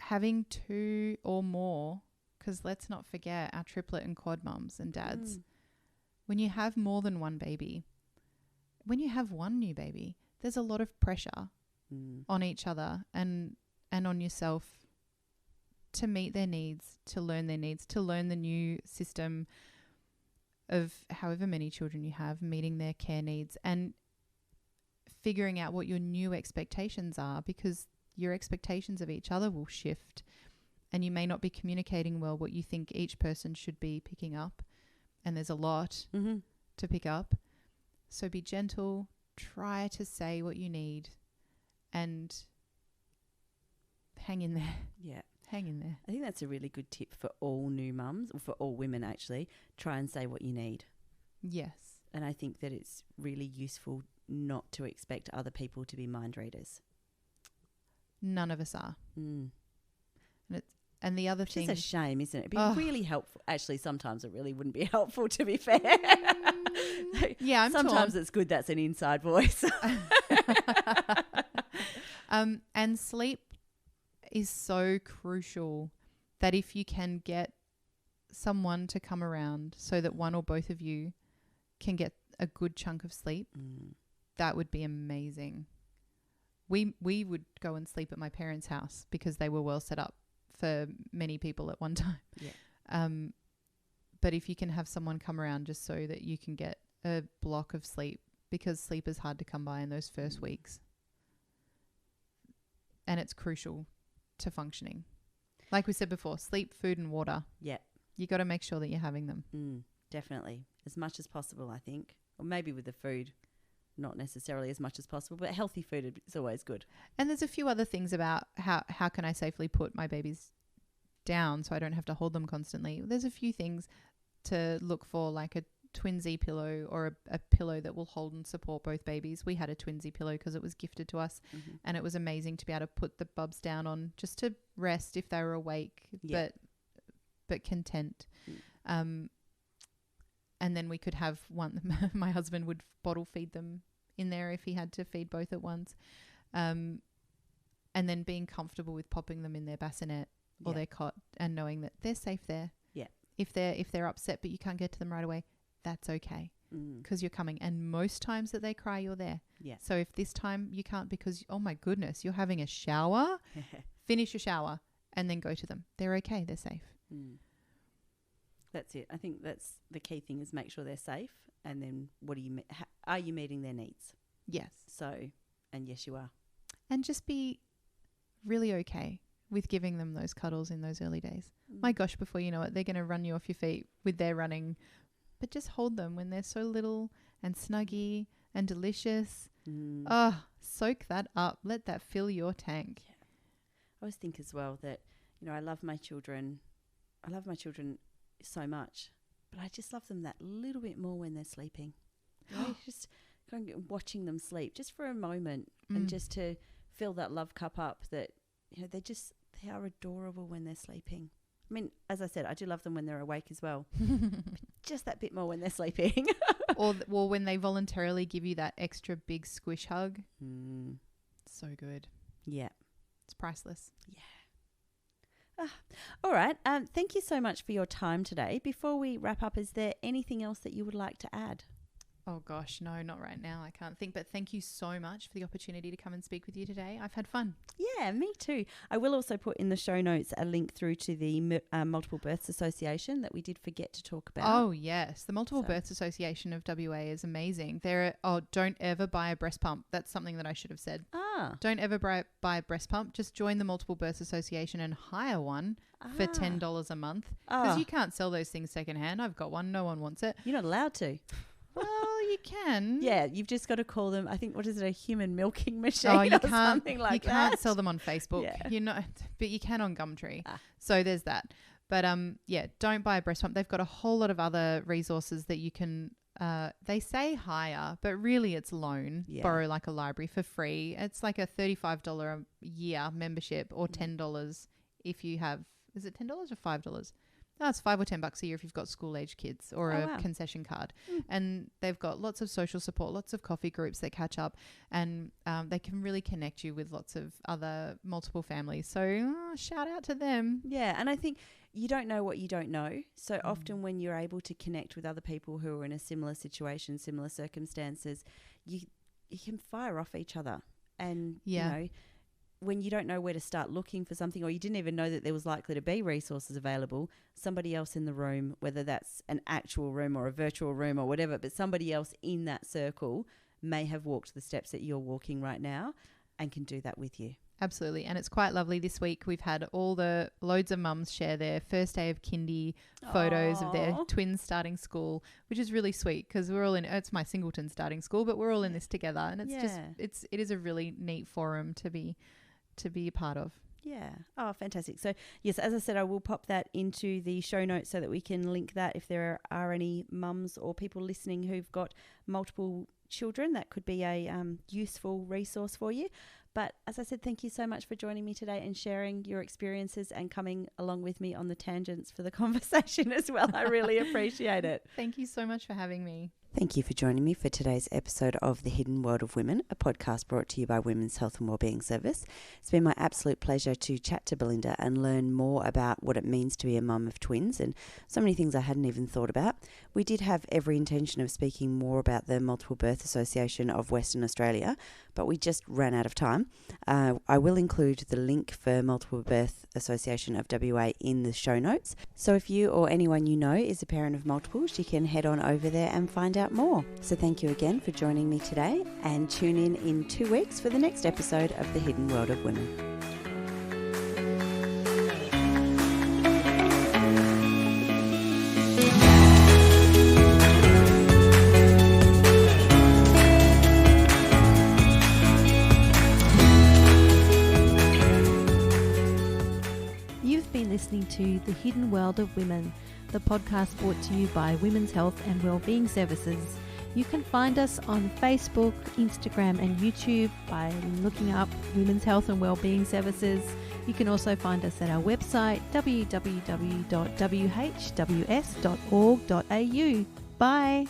Having 2 or more, because let's not forget our triplet and quad mums and dads. When you have more than one baby, when you have one new baby, there's a lot of pressure on each other and on yourself to meet their needs, to learn their needs, to learn the new system of however many children you have, meeting their care needs, and figuring out what your new expectations are, because your expectations of each other will shift, and you may not be communicating well what you think each person should be picking up, and there's a lot to pick up. So be gentle, try to say what you need and hang in there. Yeah. Hang in there. I think that's a really good tip for all new mums, or for all women actually. Try and say what you need. Yes. And I think that it's really useful not to expect other people to be mind readers. None of us are. Mm. And the other thing... It's a shame, isn't it? It'd be really helpful. Actually, sometimes it really wouldn't be helpful, to be fair. Yeah, sometimes it's good that's an inside voice. And sleep is so crucial that if you can get someone to come around so that one or both of you can get a good chunk of sleep, that would be amazing. We would go and sleep at my parents' house because they were well set up for many people at one time. Yeah. But if you can have someone come around just so that you can get a block of sleep, because sleep is hard to come by in those first weeks. And it's crucial to functioning. Like we said before, sleep, food and water. Yeah. You got to make sure that you're having them. Definitely. As much as possible, I think. Or maybe with the food, not necessarily as much as possible, but healthy food is always good. And there's a few other things about how can I safely put my babies down so I don't have to hold them constantly. There's a few things to look for, like a twinsy pillow or a pillow that will hold and support both babies. We had a twinsy pillow because it was gifted to us, and it was amazing to be able to put the bubs down on just to rest if they were awake, but content. And then we could have one. My husband would bottle feed them in there if he had to feed both at once, and then being comfortable with popping them in their bassinet or their cot and knowing that they're safe there. Yeah. If they're upset but you can't get to them right away, that's okay, because you're coming. And most times that they cry, you're there. Yeah. So if this time you can't because, oh my goodness, you're having a shower, finish your shower and then go to them. They're okay. They're safe. That's it. I think that's the key thing, is make sure they're safe. And then are you meeting their needs? Yes. So, and yes, you are. And just be really okay with giving them those cuddles in those early days. My gosh, before you know it, they're going to run you off your feet with their running. But just hold them when they're so little and snuggy and delicious. Oh, soak that up. Let that fill your tank. Yeah. I always think as well that, I love my children. I love my children so much, but I just love them that little bit more when they're sleeping. Just kind of watching them sleep just for a moment, and just to fill that love cup up, that they are adorable when they're sleeping. I mean, as I said, I do love them when they're awake as well. Just that bit more when they're sleeping. or when they voluntarily give you that extra big squish hug. So good. Yeah. It's priceless. Yeah. All right. Thank you so much for your time today. Before we wrap up, is there anything else that you would like to add? Oh gosh, no, not right now. I can't think. But thank you so much for the opportunity to come and speak with you today. I've had fun. Yeah, me too. I will also put in the show notes a link through to the Multiple Births Association that we did forget to talk about. Oh yes, the Multiple Births Association of WA is amazing. Don't ever buy a breast pump. That's something that I should have said. Don't ever buy a breast pump. Just join the Multiple Births Association and hire one for $10 a month, because you can't sell those things secondhand. I've got one. No one wants it. You're not allowed to. Well, you can. Yeah, you've just got to call them, I think, what is it, a human milking machine? Oh, you can't. Something like you can't sell them on Facebook. Yeah. But you can on Gumtree. So there's that. But don't buy a breast pump. They've got a whole lot of other resources that you can. They say hire, but really it's loan. Yeah. Borrow like a library for free. It's like a $35 a year membership, or $10 if you have. Is it $10 or $5? No, it's $5 or $10 a year if you've got school-age kids, or a concession card. And they've got lots of social support, lots of coffee groups that catch up, and they can really connect you with lots of other multiple families. So shout out to them. Yeah, and I think you don't know what you don't know. So often when you're able to connect with other people who are in a similar situation, similar circumstances, you can fire off each other. And, when you don't know where to start looking for something, or you didn't even know that there was likely to be resources available, somebody else in the room, whether that's an actual room or a virtual room or whatever, but somebody else in that circle may have walked the steps that you're walking right now and can do that with you. Absolutely. And it's quite lovely this week. We've had loads of mums share their first day of kindy photos of their twins starting school, which is really sweet because we're all it's my singleton starting school, but we're all in this together. And it's it is a really neat forum to be a part of. Yeah. Oh, fantastic. So, yes, as I said, I will pop that into the show notes so that we can link that if there are any mums or people listening who've got multiple children. That could be a useful resource for you. But as I said, thank you so much for joining me today and sharing your experiences and coming along with me on the tangents for the conversation as well. I really appreciate it. Thank you so much for having me. Thank you for joining me for today's episode of The Hidden World of Women, a podcast brought to you by Women's Health and Wellbeing Service. It's been my absolute pleasure to chat to Belinda and learn more about what it means to be a mum of twins and so many things I hadn't even thought about. We did have every intention of speaking more about the Multiple Birth Association of Western Australia, but we just ran out of time. I will include the link for Multiple Birth Association of WA in the show notes. So if you or anyone you know is a parent of multiples, you can head on over there and find out more. So thank you again for joining me today, and tune in 2 weeks for the next episode of The Hidden World of Women. Listening to The Hidden World of Women, the podcast brought to you by Women's Health and Wellbeing Services. You can find us on Facebook, Instagram and YouTube by looking up Women's Health and Wellbeing Services. You can also find us at our website www.whws.org.au. Bye.